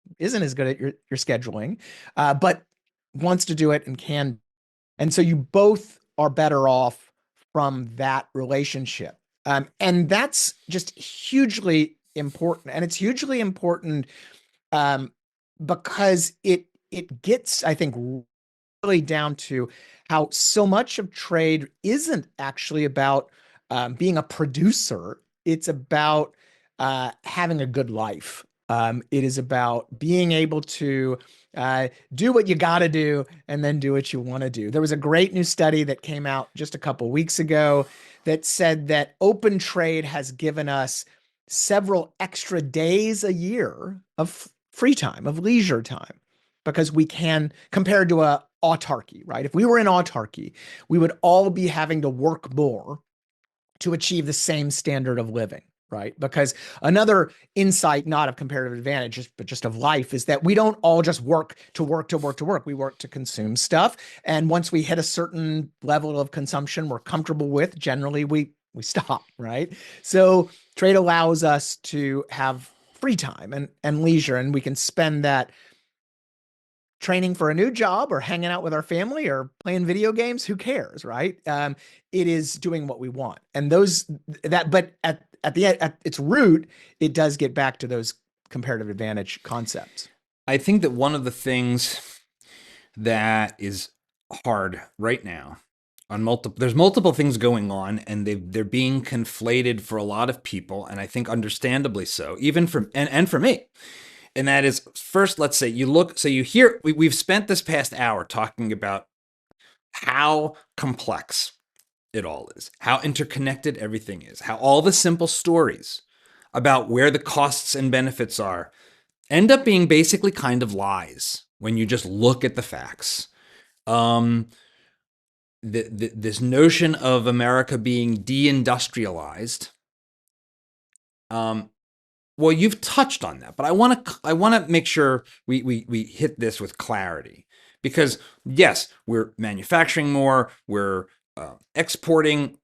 who isn't as good at your scheduling, but wants to do it and can. And so you both are better off from that relationship. And that's just hugely important. And it's hugely important um, because it gets, I think, really down to how so much of trade isn't actually about being a producer. It's about having a good life. It is about being able to do what you got to do and then do what you want to do. There was a great new study that came out just a couple weeks ago that said that open trade has given us several extra days a year of free time, of leisure time, because we can, compared to a autarky, right? If we were in autarky, we would all be having to work more to achieve the same standard of living, right? Because another insight, not of comparative advantage, but just of life, is that we don't all just work to work to work to work. We work to consume stuff. And once we hit a certain level of consumption we're comfortable with, generally we stop, right? So trade allows us to have free time and leisure, and we can spend that training for a new job or hanging out with our family or playing video games. Who cares, right? It is doing what we want. And but at its root, it does get back to those comparative advantage concepts. I think that one of the things that is hard right now there's multiple things going on, and they're being conflated for a lot of people, and I think understandably so, even and for me. And that is, first, let's say we've spent this past hour talking about how complex it all is, how interconnected everything is, how all the simple stories about where the costs and benefits are end up being basically kind of lies when you just look at the facts. This notion of America being deindustrialized, well, you've touched on that, but I want to make sure we hit this with clarity, because yes, we're manufacturing more, we're exporting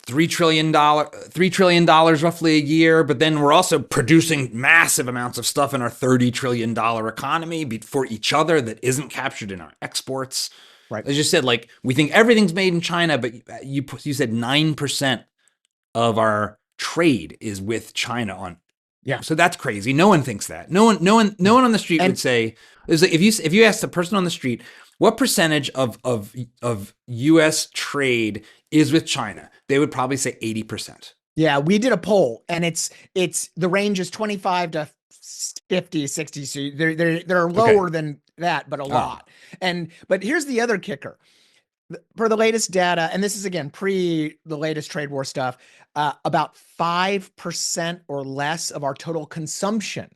$3 trillion roughly a year, but then we're also producing massive amounts of stuff in our $30 trillion economy for each other that isn't captured in our exports. Right. As you said, like, we think everything's made in China, but you said 9% of our trade is with China on. Yeah. So that's crazy. No one thinks that. No one on the street would say, if you ask the person on the street, what percentage of U.S. trade is with China, they would probably say 80%. Yeah, we did a poll, and it's the range is 25 to 50, 60. So they're lower than that, but a lot. But here's the other kicker. For the latest data, and this is again pre the latest trade war stuff, about 5% or less of our total consumption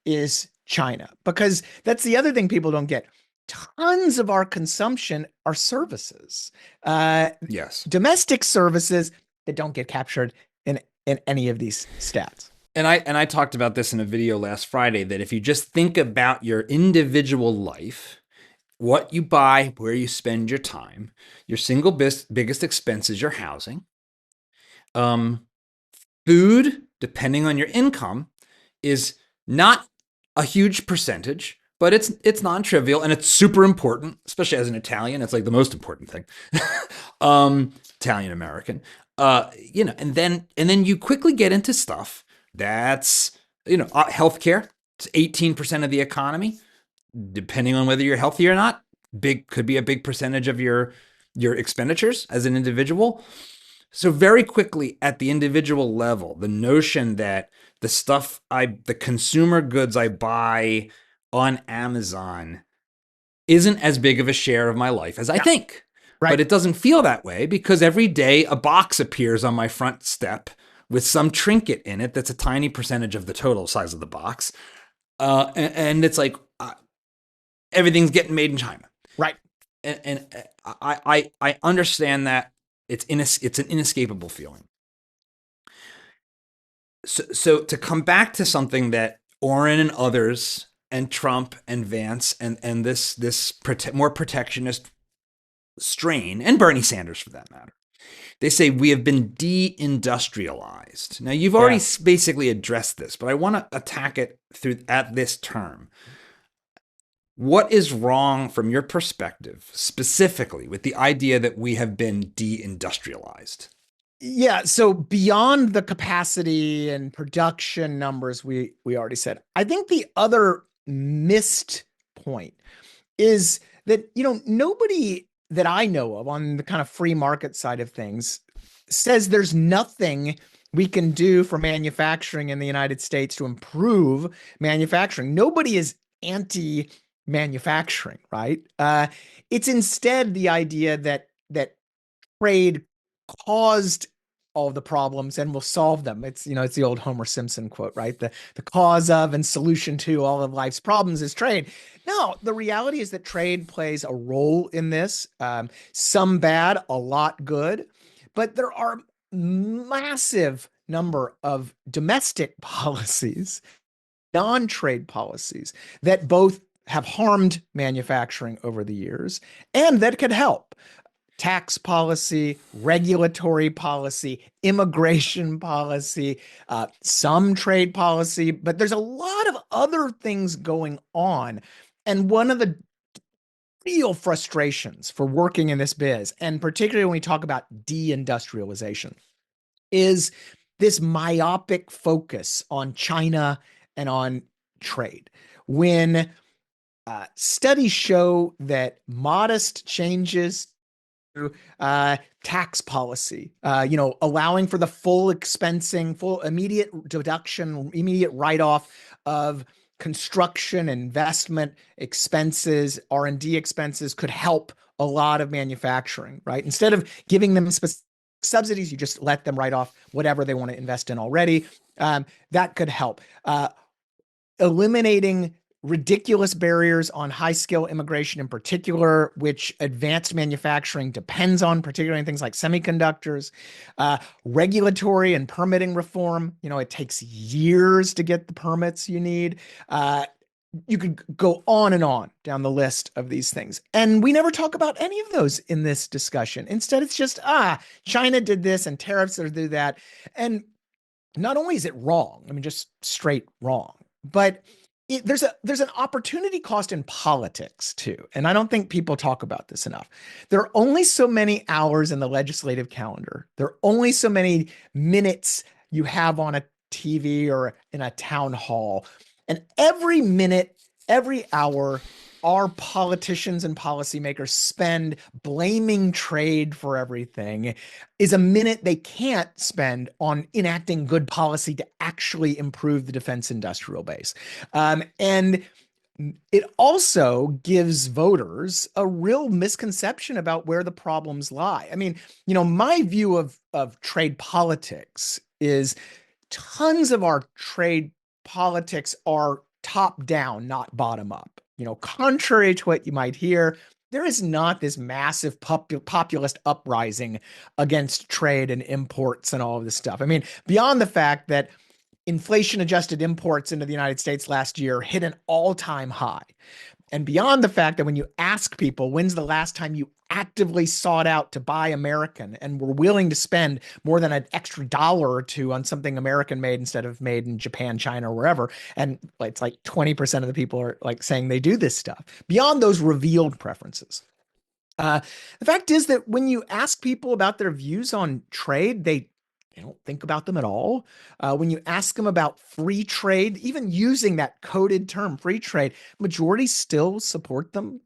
is China. Because that's the other thing people don't get. Tons of our consumption are services. Yes. Domestic services that don't get captured in any of these stats. And I talked about this in a video last Friday, that if you just think about your individual life, what you buy, where you spend your time, your single biggest expense is your housing. Food, depending on your income, is not a huge percentage, but it's non-trivial, and it's super important, especially as an Italian. It's like the most important thing. Italian American. And then you quickly get into stuff that's, healthcare. It's 18% of the economy. Depending on whether you're healthy or not, could be a big percentage of your expenditures as an individual. So very quickly at the individual level, the notion that the consumer goods I buy on Amazon isn't as big of a share of my life as I think. Right. But it doesn't feel that way, because every day a box appears on my front step with some trinket in it that's a tiny percentage of the total size of the box. And it's like, everything's getting made in China. Right. And I understand that it's an inescapable feeling. So to come back to something that Orrin and others and Trump and Vance and more protectionist strain and Bernie Sanders for that matter, they say we have been deindustrialized. Now you've already Yeah. basically addressed this, but I want to attack it through at this term. What is wrong from your perspective, specifically with the idea that we have been deindustrialized? Yeah, so beyond the capacity and production numbers we already said, I think the other missed point is that, nobody that I know of on the kind of free market side of things says there's nothing we can do for manufacturing in the United States to improve manufacturing. Nobody is anti manufacturing, right? It's instead the idea that trade caused all of the problems and will solve them. It's the old Homer Simpson quote, right? The cause of and solution to all of life's problems is trade. No, the reality is that trade plays a role in this. Some bad, a lot good, but there are massive number of domestic policies, non-trade policies that both have harmed manufacturing over the years and that could help tax policy, regulatory policy, immigration policy, some trade policy, but there's a lot of other things going on. And one of the real frustrations for working in this biz, and particularly when we talk about deindustrialization, is this myopic focus on China and on trade. When studies show that modest changes tax policy, allowing for the full expensing, full immediate deduction, immediate write-off of construction, investment expenses, R&D expenses could help a lot of manufacturing, right? Instead of giving them subsidies, you just let them write off whatever they want to invest in already. That could help. Eliminating ridiculous barriers on high skill immigration in particular, which advanced manufacturing depends on, particularly in things like semiconductors, regulatory and permitting reform. It takes years to get the permits you need. You could go on and on down the list of these things. And we never talk about any of those in this discussion. Instead, it's just, China did this and tariffs do that. And not only is it wrong, I mean, just straight wrong, but there's an opportunity cost in politics too, and I don't think people talk about this enough. There are only so many hours in the legislative calendar. There are only so many minutes you have on a TV or in a town hall, and every minute, every hour, our politicians and policymakers spend blaming trade for everything is a minute they can't spend on enacting good policy to actually improve the defense industrial base. And it also gives voters a real misconception about where the problems lie. I mean, my view of trade politics is tons of our trade politics are top down, not bottom up. Contrary to what you might hear, there is not this massive populist uprising against trade and imports and all of this stuff. I mean, beyond the fact that inflation adjusted imports into the United States last year hit an all-time high. And beyond the fact that when you ask people, when's the last time you actively sought out to buy American and were willing to spend more than an extra dollar or two on something American made instead of made in Japan, China, or wherever. And it's like 20% of the people are like saying they do this stuff beyond those revealed preferences. The fact is that when you ask people about their views on trade, they don't think about them at all. When you ask them about free trade, even using that coded term, free trade, majority still support them.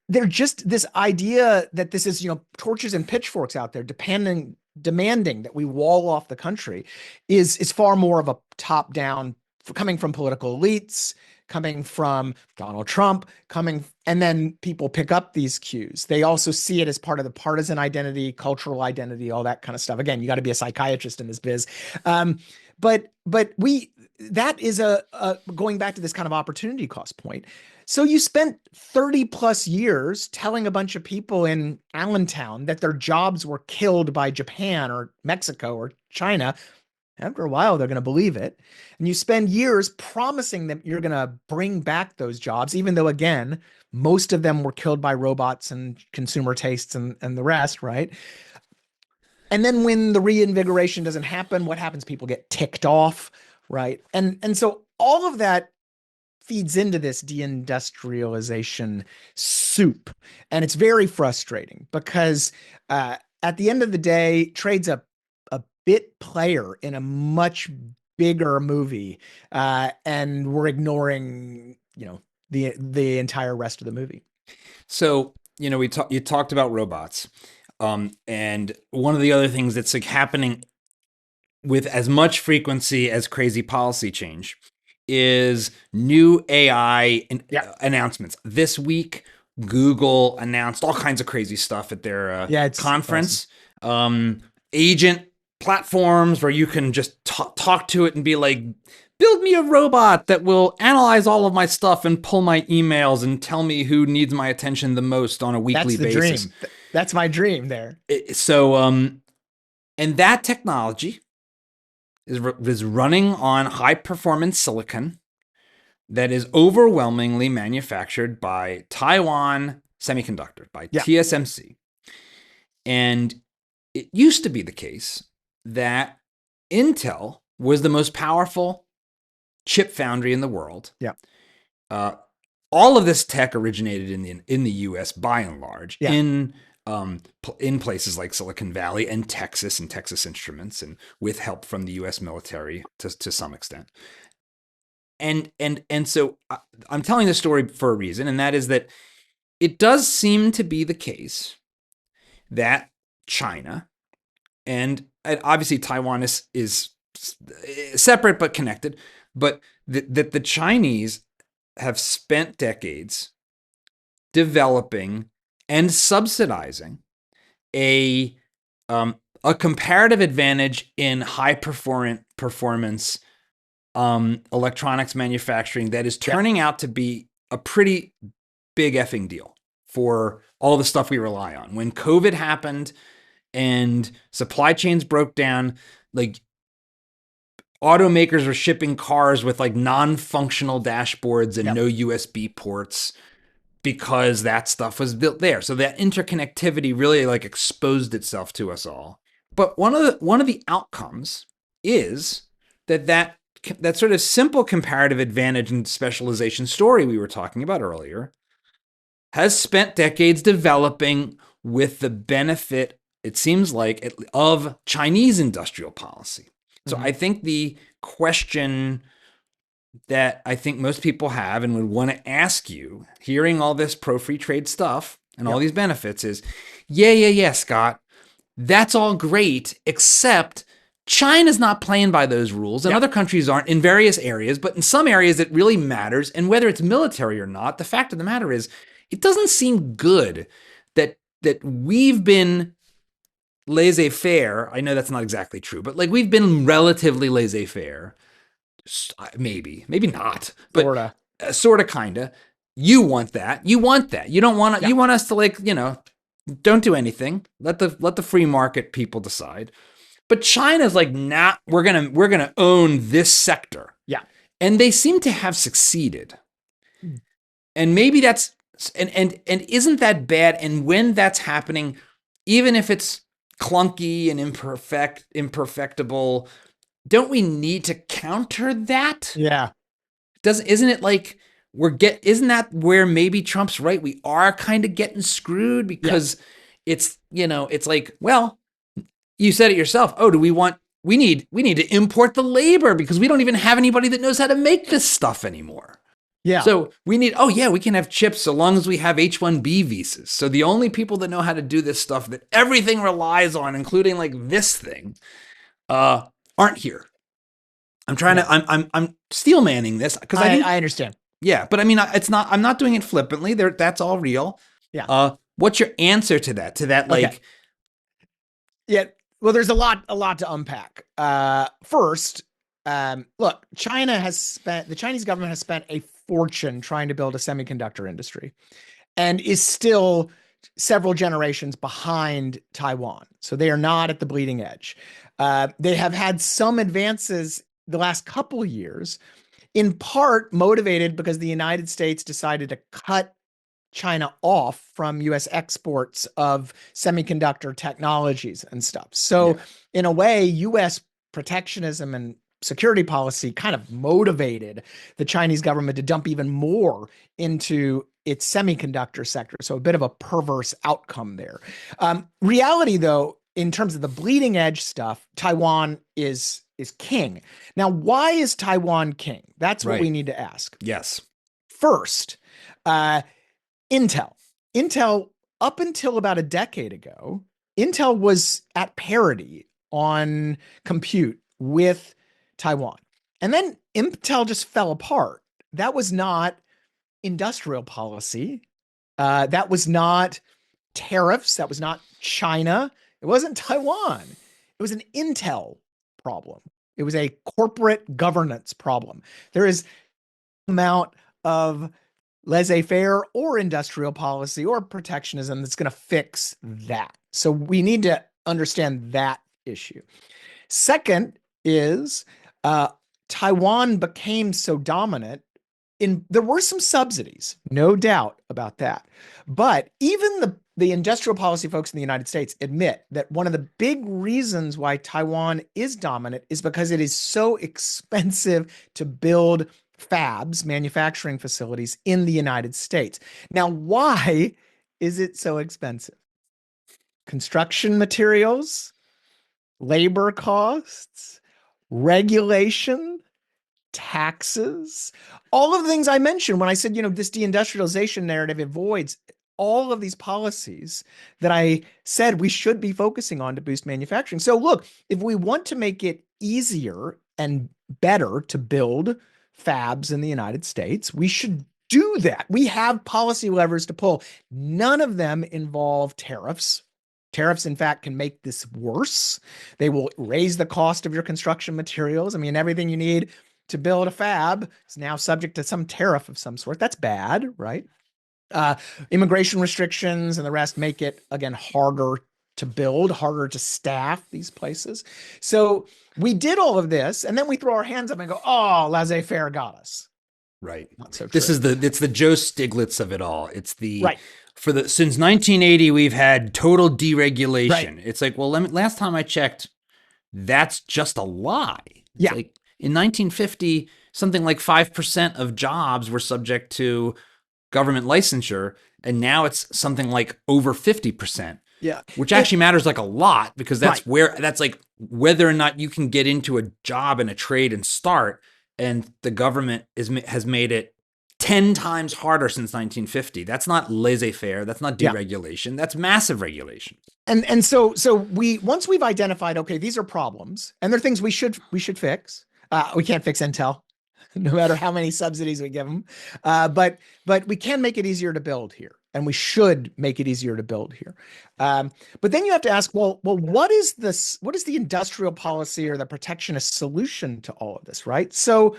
They're just this idea that this is, torches and pitchforks out there, demanding that we wall off the country is far more of a top-down, coming from political elites, coming from Donald Trump, and then people pick up these cues. They also see it as part of the partisan identity, cultural identity, all that kind of stuff. Again, you got to be a psychiatrist in this biz. But that is going back to this kind of opportunity cost point. So you spent 30 plus years telling a bunch of people in Allentown that their jobs were killed by Japan or Mexico or China. After a while, they're going to believe it. And you spend years promising them you're going to bring back those jobs, even though, again, most of them were killed by robots and consumer tastes and the rest, right? And then when the reinvigoration doesn't happen, what happens? People get ticked off, right? And so all of that feeds into this deindustrialization soup. And it's very frustrating because at the end of the day, trade's a bit player in a much bigger movie. And we're ignoring, the entire rest of the movie. So, you talked about robots. And one of the other things that's like happening with as much frequency as crazy policy change is new AI Yeah. announcements. This week, Google announced all kinds of crazy stuff at their Yeah, it's conference. Agent platforms where you can just talk to it and be like, build me a robot that will analyze all of my stuff and pull my emails and tell me who needs my attention the most on a weekly That's the basis. dream. That's my dream there. And that technology is running on high performance silicon that is overwhelmingly manufactured by Taiwan Semiconductor, by TSMC. And it used to be the case that Intel was the most powerful chip foundry in the world. Yeah. All of this tech originated in the U.S. by and large, Yeah. in places like Silicon Valley and Texas Instruments, and with help from the U.S. military to some extent. And so I'm telling this story for a reason, and that is that it does seem to be the case that China, and obviously Taiwan is separate but connected, but that the Chinese have spent decades developing and subsidizing a comparative advantage in high performance electronics manufacturing that is turning out to be a pretty big effing deal for all the stuff we rely on. When COVID happened and supply chains broke down, like automakers were shipping cars with like non-functional dashboards and no USB ports because that stuff was built there. So that interconnectivity really like exposed itself to us all. But one of the outcomes is that sort of simple comparative advantage and specialization story we were talking about earlier has spent decades developing with the benefit, it seems like, of Chinese industrial policy. So I think the question that I think most people have and would want to ask you, hearing all this pro-free trade stuff and all these benefits is, yeah, Scott, that's all great, except China's not playing by those rules and other countries aren't in various areas, but in some areas it really matters. And whether it's military or not, the fact of the matter is, it doesn't seem good that we've been laissez-faire. I know that's not exactly true, but like we've been relatively laissez-faire. Maybe not, but sorta, kinda. You want that. You don't want to. You want us to like, don't do anything. Let the free market people decide. But China's like, nah, we're gonna own this sector. Yeah, and they seem to have succeeded. And maybe that's and isn't that bad? And when that's happening, even if it's clunky and imperfectible, don't we need to counter that? Yeah. Isn't it like isn't that where maybe Trump's right? We are kind of getting screwed because it's like, well, you said it yourself. Oh, we need to import the labor because we don't even have anybody that knows how to make this stuff anymore. Yeah. So we can have chips so long as we have H-1B visas. So the only people that know how to do this stuff that everything relies on, including like this thing, aren't here. I'm trying to, I'm steel manning this because I understand. Yeah. But I mean, I'm not doing it flippantly. That's all real. Yeah. What's your answer to that? Like, yeah, well, there's a lot to unpack. First, look, the Chinese government has spent a fortune trying to build a semiconductor industry and is still several generations behind Taiwan. So they are not at the bleeding edge. They have had some advances the last couple of years, in part motivated because the United States decided to cut China off from US exports of semiconductor technologies and stuff. So, Yeah. in a way, US protectionism and security policy kind of motivated the Chinese government to dump even more into its semiconductor sector. So, a bit of a perverse outcome there. Reality, though, in terms of the bleeding edge stuff, Taiwan is king. Now, why is Taiwan king? That's what we Right. need to ask. Yes. First, uh, Intel. Intel, up until about a decade ago, Intel was at parity on compute with Taiwan. And then Intel just fell apart. That was not industrial policy. That was not tariffs. That was not China. It wasn't Taiwan. It was an Intel problem. It was a corporate governance problem. There is amount of laissez-faire or industrial policy or protectionism that's going to fix that. So we need to understand that issue. Second is Taiwan became so dominant. There were some subsidies, no doubt about that. But even the industrial policy folks in the United States admit that one of the big reasons why Taiwan is dominant is because it is so expensive to build fabs, manufacturing facilities in the United States. Now, why is it so expensive? Construction materials, labor costs, regulation, taxes, all of the things I mentioned when I said, this deindustrialization narrative avoids all of these policies that I said we should be focusing on to boost manufacturing. So look, if we want to make it easier and better to build fabs in the United States, we should do that. We have policy levers to pull. None of them involve tariffs. Tariffs, in fact, can make this worse. They will raise the cost of your construction materials. I mean, everything you need to build a fab is now subject to some tariff of some sort. That's bad, right? Immigration restrictions and the rest make it, again, harder to build, harder to staff these places. So we did all of this, and then we throw our hands up and go, oh, laissez-faire got us. Right. Not so This true. is it's the Joe Stiglitz of it all. It's the Right. Since 1980 we've had total deregulation. Right. It's like, well, last time I checked, that's just a lie. It's Yeah. like in 1950, something like 5% of jobs were subject to government licensure, and now it's something like over 50%. Yeah. Which actually matters like a lot, because that's Right. that's like whether or not you can get into a job and a trade and start, and the government has made it 10 times harder since 1950. That's not laissez-faire. That's not Yeah. deregulation. That's massive regulation. And so once we've identified, okay, these are problems and they're things we should fix. We can't fix Intel, no matter how many subsidies we give them. But we can make it easier to build here, and we should make it easier to build here. But then you have to ask, well, what is this? What is the industrial policy or the protectionist solution to all of this, right? So,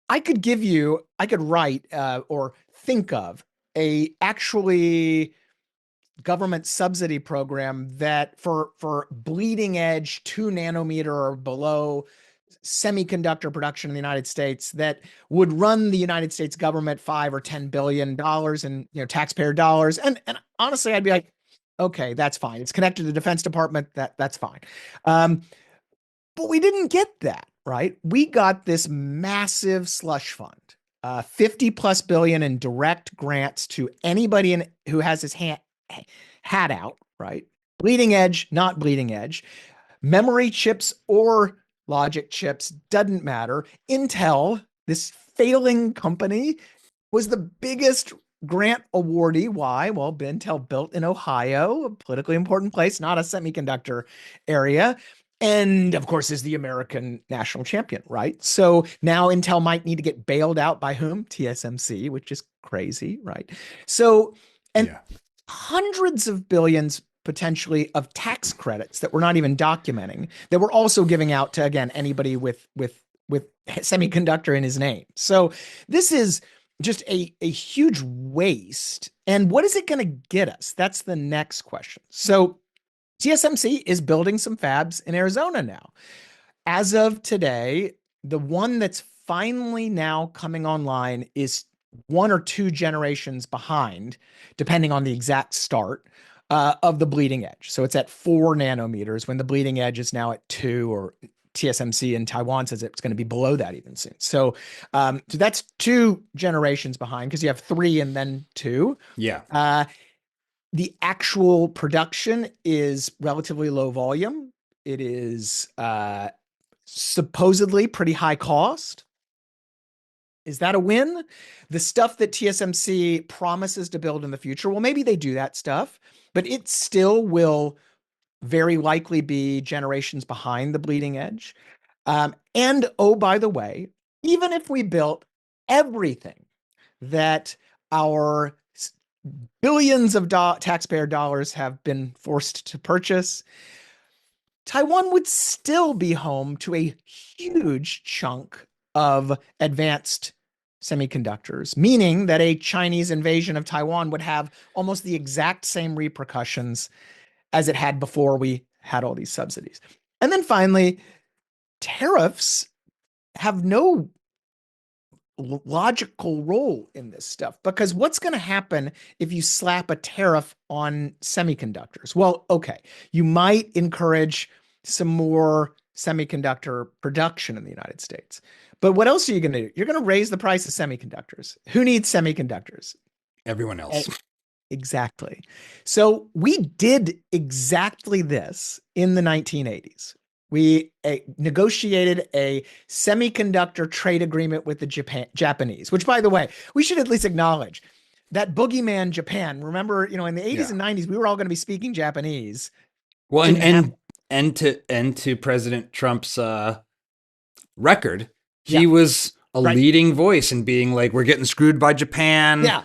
I could write or think of a actually government subsidy program that for bleeding edge 2 nanometer or below semiconductor production in the United States that would run the United States government $5 or $10 billion in taxpayer dollars. And honestly, I'd be like, okay, that's fine. It's connected to the Defense Department. That's fine. But we didn't get that, right? We got this massive slush fund, 50 plus billion in direct grants to anybody who has his hat out, right? Bleeding edge, not bleeding edge. Memory chips or logic chips, doesn't matter. Intel, this failing company, was the biggest grant awardee. Why? Well, Intel built in Ohio, a politically important place, not a semiconductor area. And of course, is the American national champion, right? So now Intel might need to get bailed out by whom? TSMC, which is crazy, right? So, and Yeah. hundreds of billions potentially of tax credits that we're not even documenting that we're also giving out to, again, anybody with semiconductor in his name. So this is just a huge waste. And what is it going to get us? That's the next question. So TSMC is building some fabs in Arizona now. As of today, the one that's finally now coming online is 1 or 2 generations behind, depending on the exact start of the bleeding edge. So it's at 4 nanometers when the bleeding edge is now at 2, or TSMC in Taiwan says it's going to be below that even soon. So that's 2 generations behind because you have 3 and then 2. Yeah. The actual production is relatively low volume. It is supposedly pretty high cost. Is that a win? The stuff that TSMC promises to build in the future, well, maybe they do that stuff, but it still will very likely be generations behind the bleeding edge. And oh, by the way, even if we built everything that our billions of taxpayer dollars have been forced to purchase, Taiwan would still be home to a huge chunk of advanced semiconductors, meaning that a Chinese invasion of Taiwan would have almost the exact same repercussions as it had before we had all these subsidies. And then finally, tariffs have no logical role in this stuff, because what's going to happen if you slap a tariff on semiconductors? Well, okay, you might encourage some more semiconductor production in the United States. But what else are you going to do? You're going to raise the price of semiconductors. Who needs semiconductors? Everyone else. Exactly. So we did exactly this in the 1980s. We negotiated a semiconductor trade agreement with the Japanese, which, by the way, we should at least acknowledge that boogeyman Japan. Remember, in the 80s and 90s, we were all going to be speaking Japanese. Well, and to President Trump's record, he was a leading voice in being like, we're getting screwed by Japan. Yeah.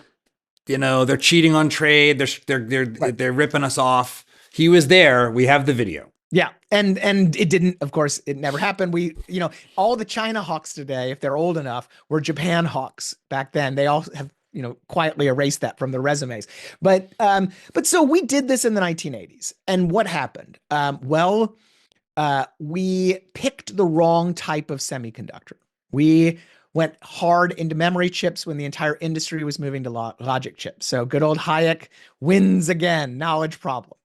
They're cheating on trade. They're ripping us off. He was there. We have the video. Yeah. And it didn't, of course, it never happened. We, all the China hawks today, if they're old enough, were Japan hawks back then. They all have, quietly erased that from their resumes. But so we did this in the 1980s. And what happened? We picked the wrong type of semiconductor. We went hard into memory chips when the entire industry was moving to logic chips. So good old Hayek wins again, knowledge problem.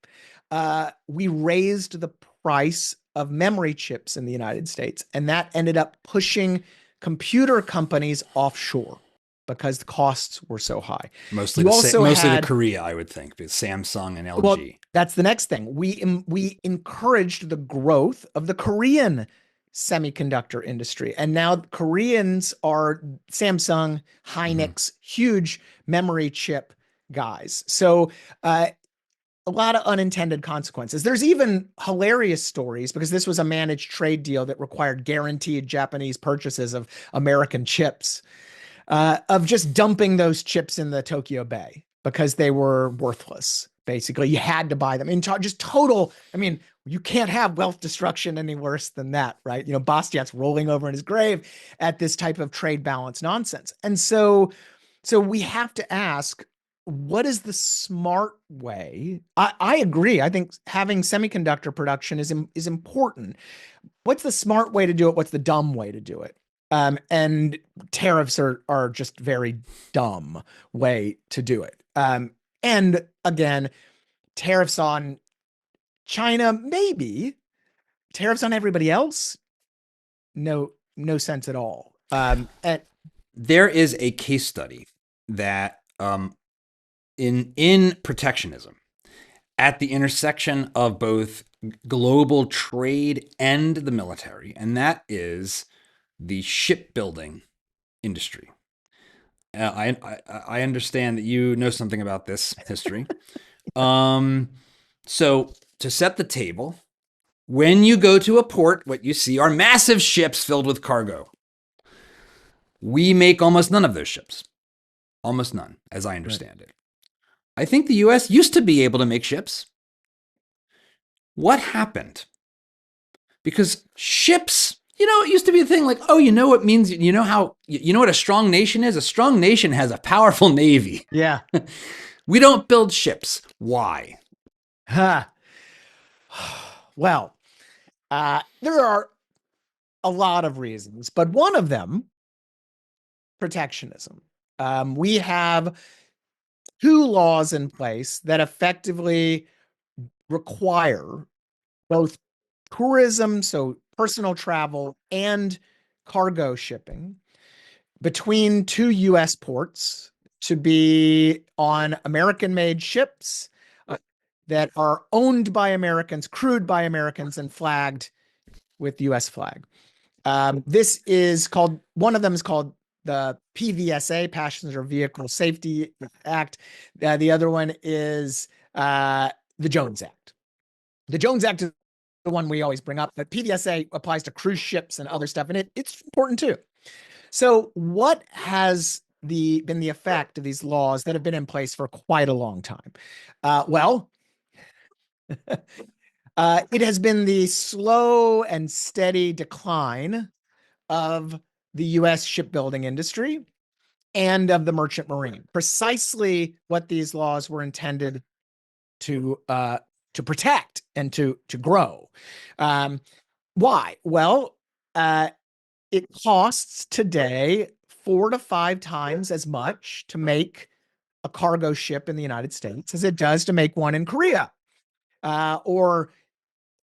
We raised the price of memory chips in the United States, and that ended up pushing computer companies offshore because the costs were so high. Mostly to Korea, I would think, because Samsung and LG. Well, that's the next thing. We encouraged the growth of the Korean semiconductor industry. And now Koreans are Samsung, Hynix, huge memory chip guys. So a lot of unintended consequences. There's even hilarious stories, because this was a managed trade deal that required guaranteed Japanese purchases of American chips, of just dumping those chips in the Tokyo Bay because they were worthless. Basically, you had to buy them in just total. I mean, you can't have wealth destruction any worse than that, right? Bastiat's rolling over in his grave at this type of trade balance nonsense. And so we have to ask, what is the smart way? I agree. I think having semiconductor production is important. What's the smart way to do it? What's the dumb way to do it? And tariffs are just very dumb way to do it. And again, tariffs on China, maybe. Tariffs on everybody else, no sense at all. And there is a case study that in protectionism, at the intersection of both global trade and the military, and that is the shipbuilding industry. I understand that you know something about this history. So to set the table, when you go to a port, what you see are massive ships filled with cargo. We make almost none of those ships. Almost none, as I understand it. I think the US used to be able to make ships. What happened? Because ships, it used to be a thing like, oh, what means, what a strong nation is? A strong nation has a powerful navy. Yeah. We don't build ships. Why? Well, there are a lot of reasons, but one of them, protectionism. We have two laws in place that effectively require both tourism, so personal travel, and cargo shipping between two US ports to be on American made ships that are owned by Americans, crewed by Americans, and flagged with US flag. This is called, one of them is called the PVSA, Passenger Vehicle Safety Act. The other one is the Jones Act. The Jones Act is the one we always bring up, but PVSA applies to cruise ships and other stuff, and it's important too. So, what has been the effect of these laws that have been in place for quite a long time? Well, it has been the slow and steady decline of the US shipbuilding industry and of the merchant marine. Precisely what these laws were intended to protect and to grow. Why? Well, it costs today 4 to 5 times as much to make a cargo ship in the United States as it does to make one in Korea, or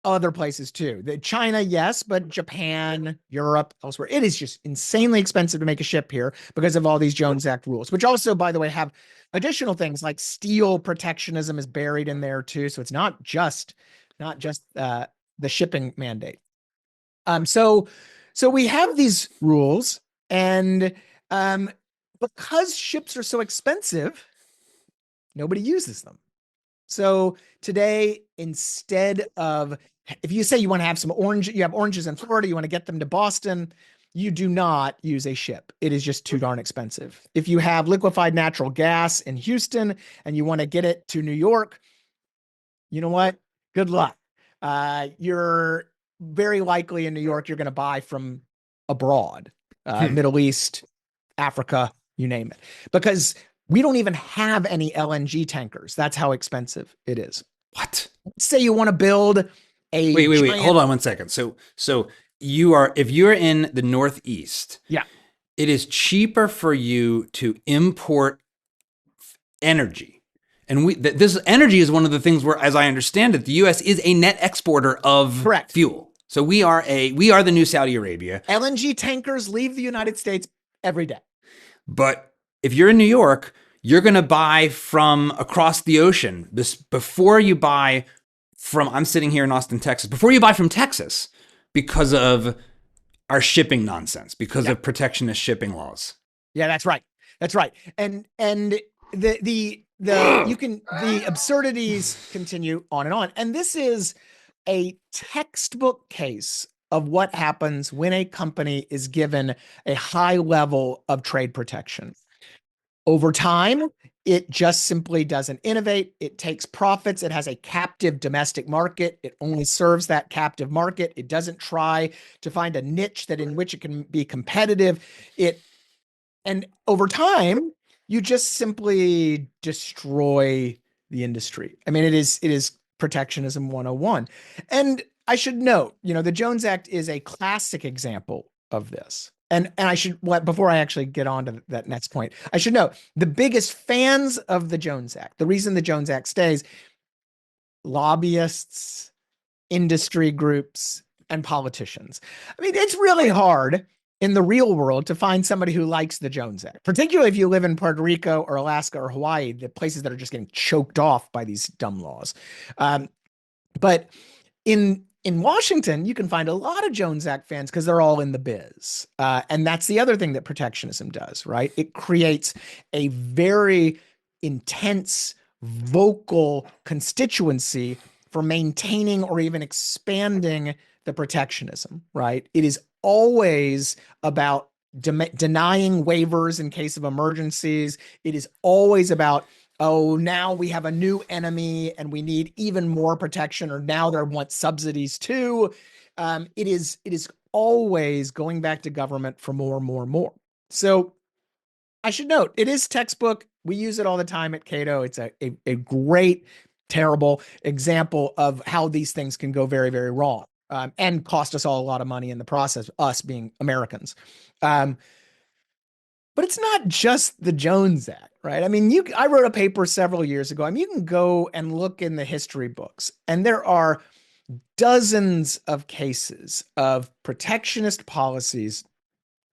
other places too. China, yes, but Japan, Europe, elsewhere. It is just insanely expensive to make a ship here because of all these Jones Act rules, which also, by the way, have additional things like steel protectionism is buried in there too. So it's not just the shipping mandate. So we have these rules, and because ships are so expensive, nobody uses them. So today, instead of, if you say you want to have some orange, you have oranges in Florida, you want to get them to Boston, you do not use a ship. It is just too darn expensive. If you have liquefied natural gas in Houston and you want to get it to New York, you know what? Good luck. You're very likely in New York, you're going to buy from abroad, Middle East, Africa, you name it, because we don't even have any LNG tankers. That's how expensive it is. What? Let's say you want to build a Wait. Hold on one second. So if you're in the Northeast, yeah, it is cheaper for you to import energy. And this energy is one of the things where, as I understand it, the U.S. is a net exporter of correct fuel. So we are the new Saudi Arabia. LNG tankers leave the United States every day. But if you're in New York, you're going to buy from across the ocean. Before you buy from, I'm sitting here in Austin, Texas, before you buy from Texas, because of our shipping nonsense, because of protectionist shipping laws. Yeah, that's right. That's right. And the absurdities continue on and on. And this is a textbook case of what happens when a company is given a high level of trade protection. Over time, it just simply doesn't innovate. It takes profits. It has a captive domestic market. It only serves that captive market. It doesn't try to find a niche that in which it can be competitive. And over time, you just simply destroy the industry. I mean, it is protectionism 101. And I should note, the Jones Act is a classic example of this. And I should, before I actually get on to that next point, I should note the biggest fans of the Jones Act, the reason the Jones Act stays, lobbyists, industry groups, and politicians. I mean, it's really hard in the real world to find somebody who likes the Jones Act, particularly if you live in Puerto Rico or Alaska or Hawaii, the places that are just getting choked off by these dumb laws. But in Washington, you can find a lot of Jones Act fans because they're all in the biz. And that's the other thing that protectionism does, right? It creates a very intense, vocal constituency for maintaining or even expanding the protectionism, right? It is always about denying waivers in case of emergencies. It is always about, oh, now we have a new enemy and we need even more protection, or now they want subsidies too. It is always going back to government for more and more and more. So I should note, it is textbook. We use it all the time at Cato. It's a great terrible example of how these things can go very, very wrong, and cost us all a lot of money in the process, us being Americans. Um, but it's not just the Jones Act, right? I mean, I wrote a paper several years ago. I mean, you can go and look in the history books, and there are dozens of cases of protectionist policies,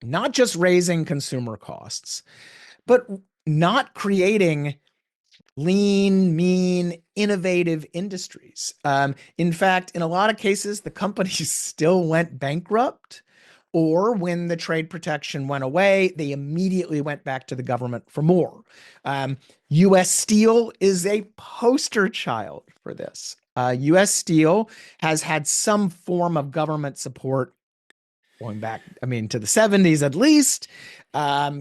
not just raising consumer costs, but not creating lean, mean, innovative industries. In fact, in a lot of cases, the companies still went bankrupt, or when the trade protection went away, they immediately went back to the government for more. US Steel is a poster child for this. US Steel has had some form of government support going back, I mean, to the 70s at least.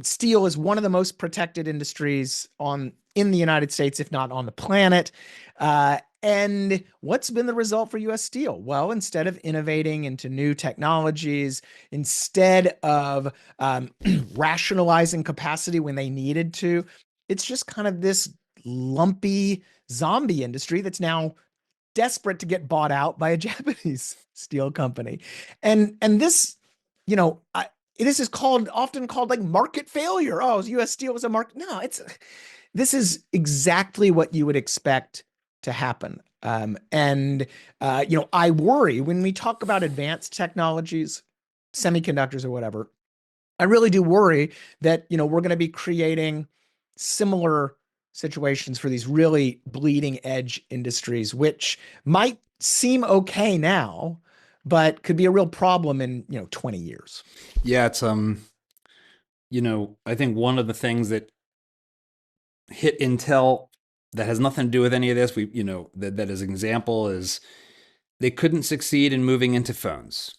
Steel is one of the most protected industries in the United States, if not on the planet. And what's been the result for US Steel? Well, instead of innovating into new technologies, instead of rationalizing capacity when they needed to, it's just kind of this lumpy zombie industry that's now desperate to get bought out by a Japanese steel company. And this, you know, this is often called like market failure. Oh, US Steel was a market. No, this is exactly what you would expect to happen. I worry when we talk about advanced technologies, semiconductors or whatever. I really do worry that, we're going to be creating similar situations for these really bleeding edge industries, which might seem okay now, but could be a real problem in, 20 years. Yeah, it's I think one of the things that hit Intel that has nothing to do with any of this, that as an example is they couldn't succeed in moving into phones.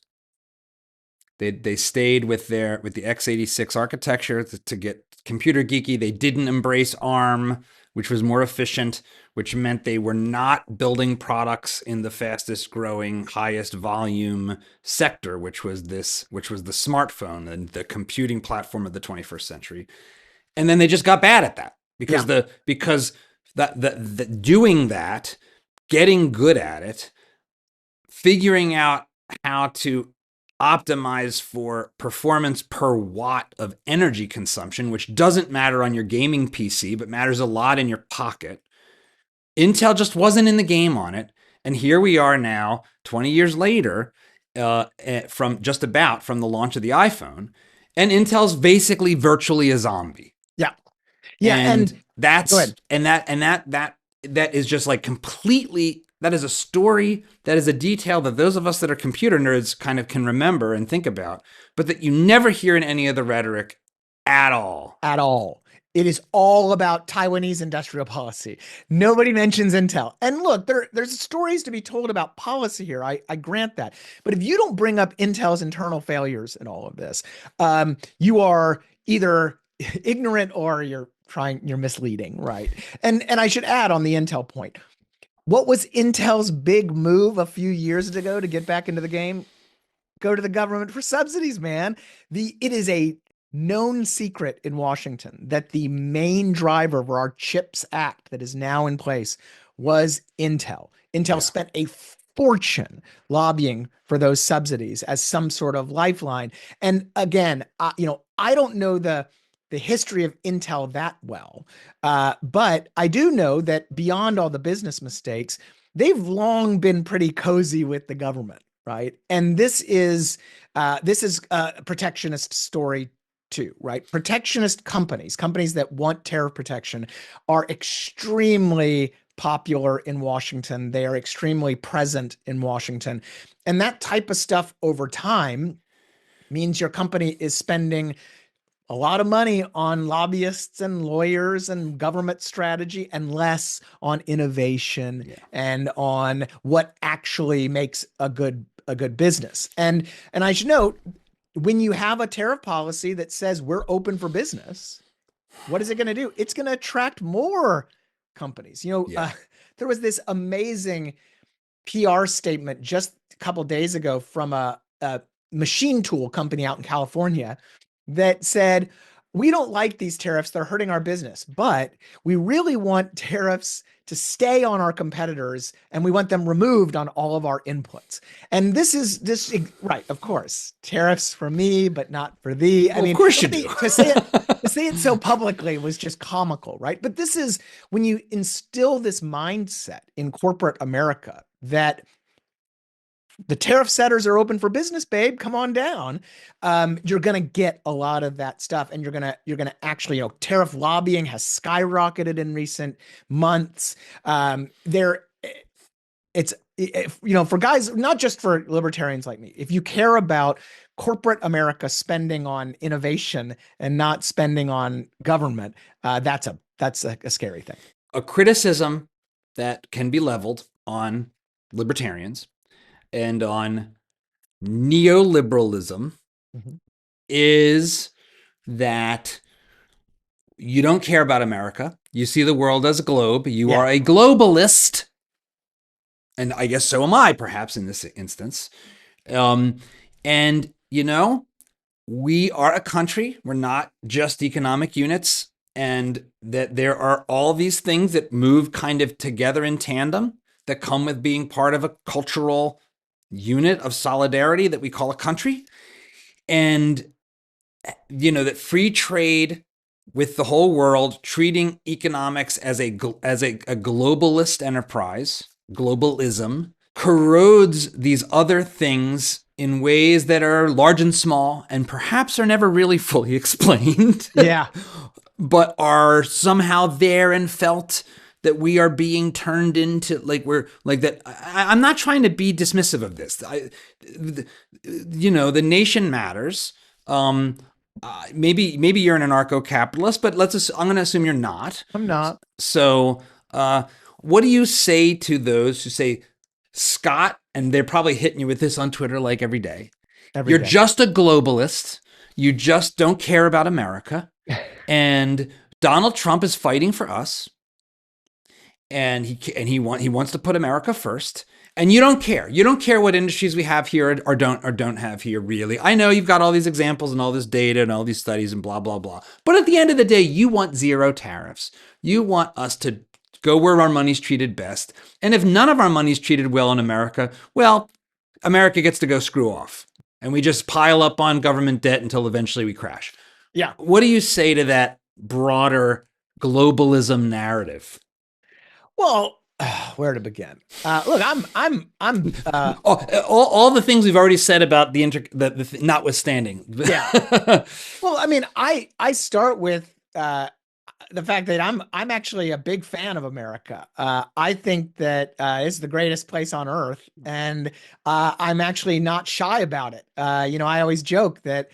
They stayed with the x86 architecture to get computer geeky. They didn't embrace ARM, which was more efficient, which meant they were not building products in the fastest growing, highest volume sector, which was the smartphone and the computing platform of the 21st century. And then they just got bad at that because doing that, getting good at it, figuring out how to optimize for performance per watt of energy consumption, which doesn't matter on your gaming PC, but matters a lot in your pocket. Intel just wasn't in the game on it. And here we are now, 20 years later, from the launch of the iPhone. And Intel's basically virtually a zombie. Yeah. Yeah. And that's, go ahead. that is just like completely, that is a story, that is a detail that those of us that are computer nerds kind of can remember and think about, but that you never hear in any of the rhetoric at all. At all. It is all about Taiwanese industrial policy. Nobody mentions Intel. And look, there's stories to be told about policy here. I grant that. But if you don't bring up Intel's internal failures in all of this, you are either ignorant or you're misleading, right? And I should add on the Intel point, what was Intel's big move a few years ago to get back into the game? Go to the government for subsidies, man. It is a known secret in Washington that the main driver of our CHIPS Act that is now in place was Intel. Intel spent a fortune lobbying for those subsidies as some sort of lifeline. And again, I don't know the history of Intel that well, but I do know that beyond all the business mistakes, they've long been pretty cozy with the government, right? And this is a protectionist story too, right? Protectionist companies that want tariff protection, are extremely popular in Washington. They are extremely present in Washington. And that type of stuff over time means your company is spending a lot of money on lobbyists and lawyers and government strategy and less on innovation and on what actually makes a good business. And I should note, when you have a tariff policy that says we're open for business, what is it going to do? It's going to attract more companies. There was this amazing PR statement just a couple days ago from a machine tool company out in California that said, we don't like these tariffs. They're hurting our business, but we really want tariffs to stay on our competitors and we want them removed on all of our inputs. And this is this, right? Of course, tariffs for me, but not for thee. I Well, of mean, course you do. to say it so publicly was just comical, right? But this is when you instill this mindset in corporate America that the tariff setters are open for business, babe. Come on down. You're gonna get a lot of that stuff, and you're gonna actually, tariff lobbying has skyrocketed in recent months. There, it's if, for guys, not just for libertarians like me. If you care about corporate America spending on innovation and not spending on government, that's a scary thing. A criticism that can be leveled on libertarians and on neoliberalism Mhm. is that you don't care about America. You see the world as a globe. You are Yeah. a globalist. And I guess so am I, perhaps, in this instance. Um, and, we are a country. We're not just economic units. And that there are all these things that move kind of together in tandem that come with being part of a cultural unit of solidarity that we call a country. And, that free trade with the whole world, treating economics as a globalist enterprise, globalism, corrodes these other things in ways that are large and small and perhaps are never really fully explained. Yeah. But are somehow there and felt that we are being turned into, like, we're like that. I'm not trying to be dismissive of this. The nation matters. Maybe you're an anarcho-capitalist, but I'm going to assume you're not. I'm not. So, what do you say to those who say, Scott, and they're probably hitting you with this on Twitter like every day, Every you're day. just a globalist. You just don't care about America. And Donald Trump is fighting for us. And he wants to put America first. And you don't care. You don't care what industries we have here or don't have here, really. I know you've got all these examples and all this data and all these studies and blah, blah, blah. But at the end of the day, you want zero tariffs. You want us to go where our money's treated best. And if none of our money's treated well in America, well, America gets to go screw off. And we just pile up on government debt until eventually we crash. Yeah. What do you say to that broader globalism narrative? Well, where to begin? Look, I'm. All the things we've already said about the notwithstanding. Yeah. Well, I mean, I start with the fact that I'm actually a big fan of America. I think that it's the greatest place on earth, and I'm actually not shy about it. I always joke that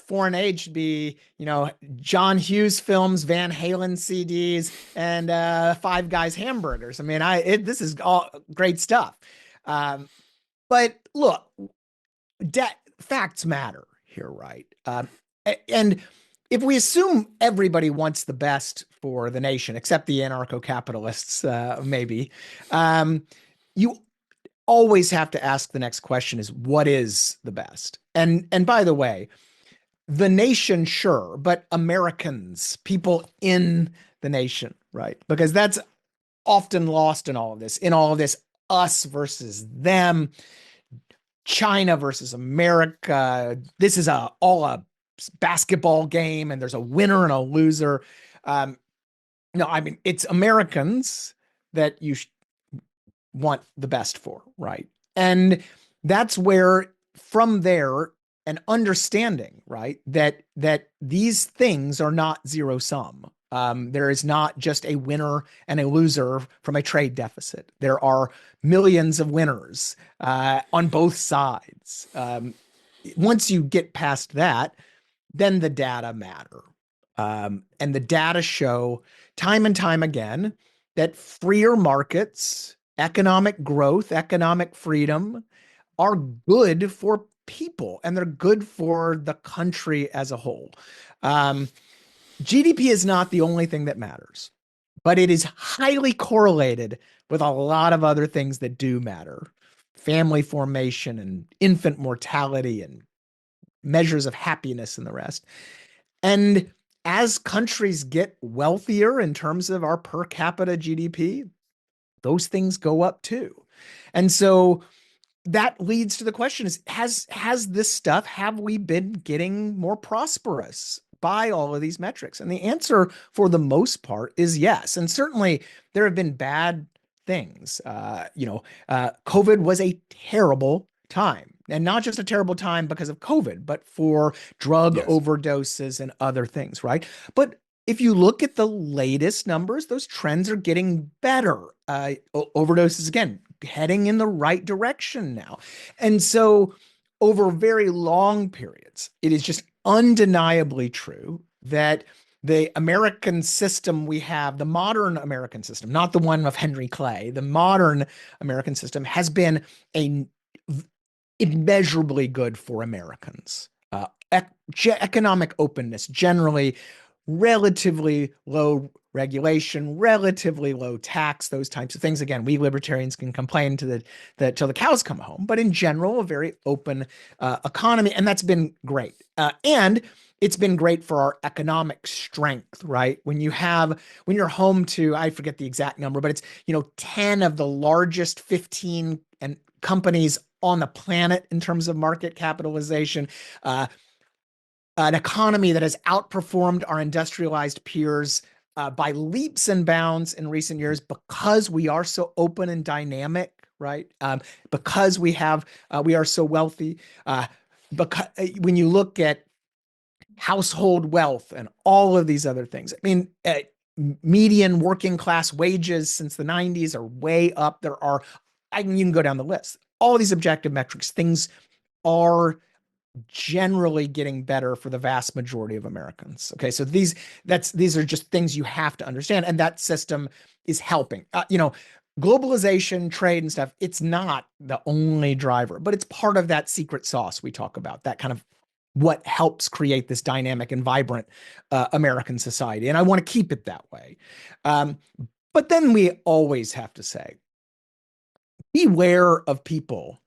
foreign aid should be, John Hughes films, Van Halen CDs, and Five Guys hamburgers. I mean, this is all great stuff. But look, facts matter here, right? And if we assume everybody wants the best for the nation, except the anarcho-capitalists, maybe, you always have to ask the next question: is what is the best? And by the way, the nation, sure, but Americans, people in the nation, right? Because that's often lost in all of this. In all of this, us versus them, China versus America. This is all a basketball game, and there's a winner and a loser. No, I mean, it's Americans that you want the best for, right? And that's where, from there, an understanding, right, that these things are not zero sum. There is not just a winner and a loser from a trade deficit. There are millions of winners on both sides. Once you get past that, then the data matter. And the data show time and time again that freer markets, economic growth, economic freedom are good for people, and they're good for the country as a whole. GDP is not the only thing that matters, but it is highly correlated with a lot of other things that do matter: family formation and infant mortality and measures of happiness and the rest. And as countries get wealthier in terms of our per capita GDP, those things go up too. And so that leads to the question is has this stuff, have we been getting more prosperous by all of these metrics? And the answer for the most part is yes. And certainly there have been bad things. COVID was a terrible time, and not just a terrible time because of COVID, but for drug Yes. overdoses and other things, right? But if you look at the latest numbers, those trends are getting better. Overdoses, again, heading in the right direction now. And so, over very long periods, it is just undeniably true that the American system we have, the modern American system, not the one of Henry Clay, the modern American system has been a immeasurably good for Americans. Economic openness, generally relatively low regulation, relatively low tax, those types of things. Again, we libertarians can complain to the till the cows come home, but in general, a very open economy, and that's been great. And it's been great for our economic strength, right? When you're home to, I forget the exact number, but it's 10 of the largest 15 and companies on the planet in terms of market capitalization. An economy that has outperformed our industrialized peers by leaps and bounds in recent years because we are so open and dynamic, right? Because we are so wealthy. Because when you look at household wealth and all of these other things, I mean, median working class wages since the 90s are way up. You can go down the list. All of these objective metrics, things are generally getting better for the vast majority of Americans. Okay, so these are just things you have to understand, and that system is helping. Globalization, trade, and stuff. It's not the only driver, but it's part of that secret sauce we talk about. That kind of what helps create this dynamic and vibrant American society, and I want to keep it that way. But then we always have to say, beware of people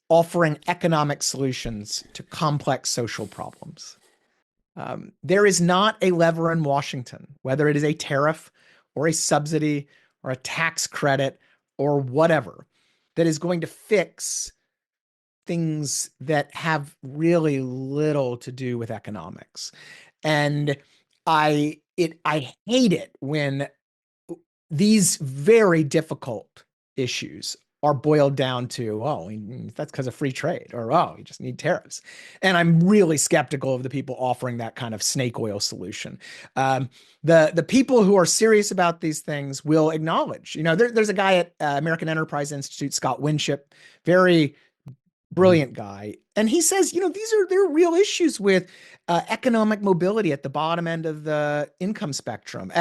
offering economic solutions to complex social problems. There is not a lever in Washington, whether it is a tariff or a subsidy or a tax credit or whatever, that is going to fix things that have really little to do with economics. And I hate it when these very difficult issues are boiled down to, oh, that's because of free trade, or oh, you just need tariffs. And I'm really skeptical of the people offering that kind of snake oil solution. The people who are serious about these things will acknowledge, there's a guy at American Enterprise Institute, Scott Lincicome, very brilliant guy. And he says, there are real issues with economic mobility at the bottom end of the income spectrum,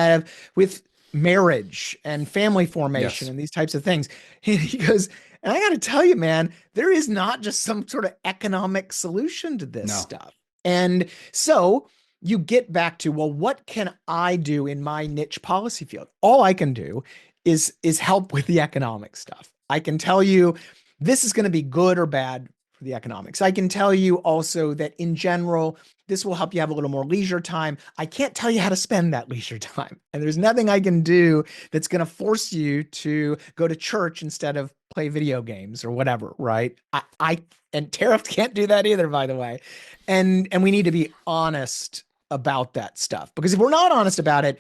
with marriage and family formation Yes. and these types of things. He goes, and I got to tell you, man, there is not just some sort of economic solution to this No. stuff. And so you get back to, well, what can I do in my niche policy field? All I can do is help with the economic stuff. I can tell you this is going to be good or bad for the economics. I can tell you also that in general, this will help you have a little more leisure time. I can't tell you how to spend that leisure time. And there's nothing I can do that's going to force you to go to church instead of play video games or whatever, right? And tariffs can't do that either, by the way. And we need to be honest about that stuff, because if we're not honest about it,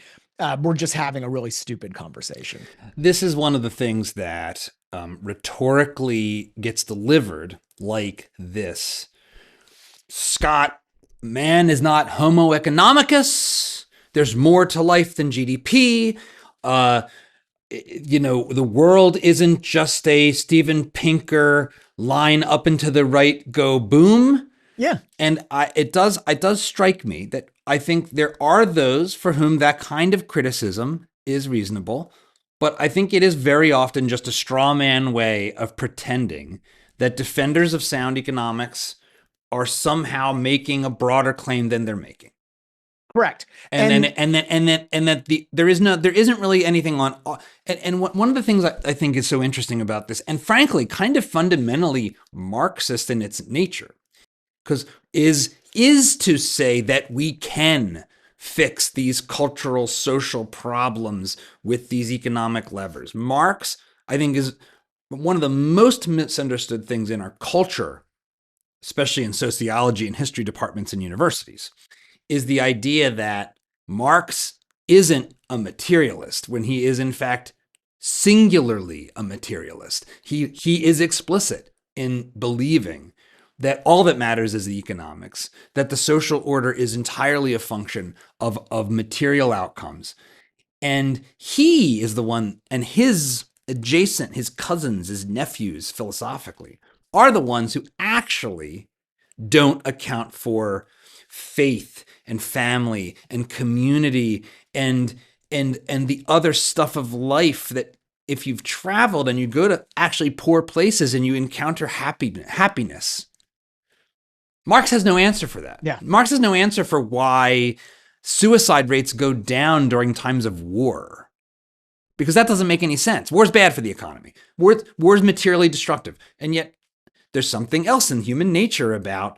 we're just having a really stupid conversation. This is one of the things that rhetorically gets delivered like this. Scott, man is not homo economicus. There's more to life than GDP. The world isn't just a Steven Pinker line up and to the right, go boom. Yeah. And it does strike me that I think there are those for whom that kind of criticism is reasonable, but I think it is very often just a straw man way of pretending that defenders of sound economics are somehow making a broader claim than they're making. Correct. There isn't really anything on. And one of the things I think is so interesting about this, and frankly, kind of fundamentally Marxist in its nature, because is is to say that we can fix these cultural, social problems with these economic levers. Marx, I think, is one of the most misunderstood things in our culture, especially in sociology and history departments in universities, is the idea that Marx isn't a materialist when he is, in fact, singularly a materialist. He is explicit in believing that all that matters is the economics, that the social order is entirely a function of material outcomes. And he is the one, and his adjacent, his cousins, his nephews, philosophically, are the ones who actually don't account for faith and family and community and the other stuff of life that if you've traveled and you go to actually poor places and you encounter happiness. Marx has no answer for that. Yeah. Marx has no answer for why suicide rates go down during times of war. Because that doesn't make any sense. War's bad for the economy. War's materially destructive. And yet there's something else in human nature about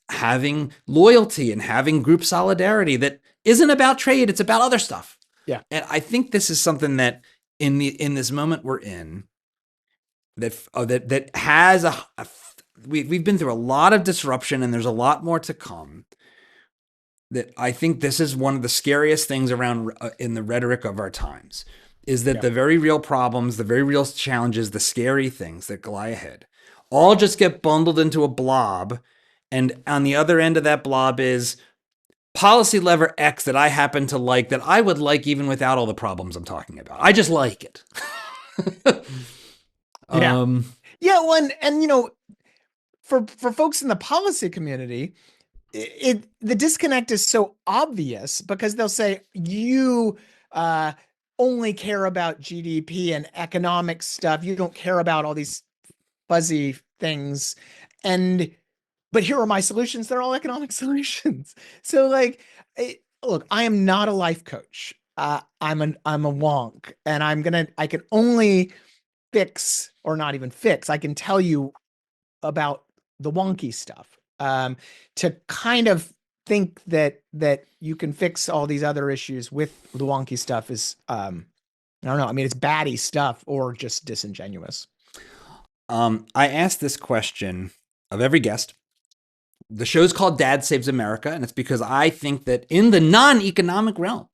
having loyalty and having group solidarity that isn't about trade, it's about other stuff. Yeah. And I think this is something that in this moment we're in that has we've been through a lot of disruption and there's a lot more to come. That I think this is one of the scariest things around in the rhetoric of our times is that the very real problems, the very real challenges, the scary things that lie ahead all just get bundled into a blob. And on the other end of that blob is policy lever X that I happen to like, that I would like even without all the problems I'm talking about. I just like it. Yeah. Well, and for folks in the policy community, the disconnect is so obvious because they'll say you only care about GDP and economic stuff. You don't care about all these fuzzy things. But here are my solutions. They're all economic solutions. So look, I am not a life coach. I'm a wonk, and I can only fix, or not even fix. I can tell you about the wonky stuff. To kind of think that you can fix all these other issues with the wonky stuff is, I don't know. I mean, it's batty stuff or just disingenuous. I asked this question of every guest. The show's called Dad Saves America, and it's because I think that in the non-economic realm,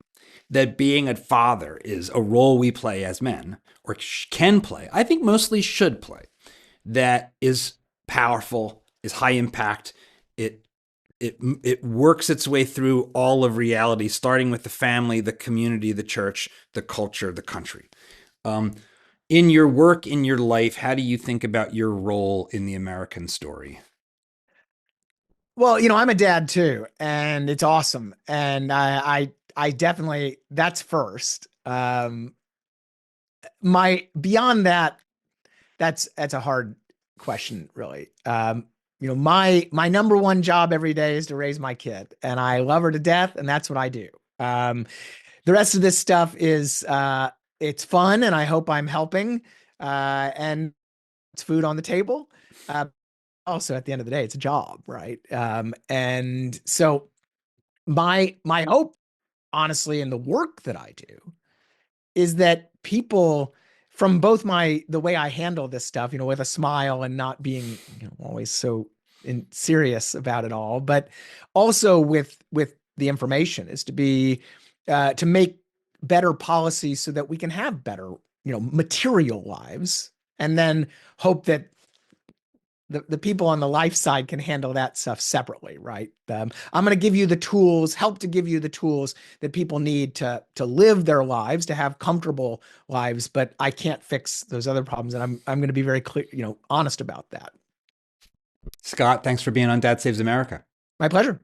that being a father is a role we play as men, or can play, I think mostly should play, that is powerful, is high impact. It works its way through all of reality, starting with the family, the community, the church, the culture, the country. In your work, in your life, how do you think about your role in the American story? Well, I'm a dad too, and it's awesome. And I definitely, that's first. Beyond that, that's a hard question, really. My number one job every day is to raise my kid, and I love her to death, and that's what I do. The rest of this stuff is, it's fun, and I hope I'm helping, and it's food on the table. Also, at the end of the day, it's a job, right? And so my hope, honestly, in the work that I do is that people, from both the way I handle this stuff, with a smile and not being always so serious about it all, but also with the information, is to be to make better policies so that we can have better material lives, and then hope that the people on the life side can handle that stuff separately, right? I'm going to give you the tools, help to give you the tools that people need to live their lives, to have comfortable lives, but I can't fix those other problems, and I'm going to be very clear, honest about that. Scott, thanks for being on Dad Saves America. My pleasure.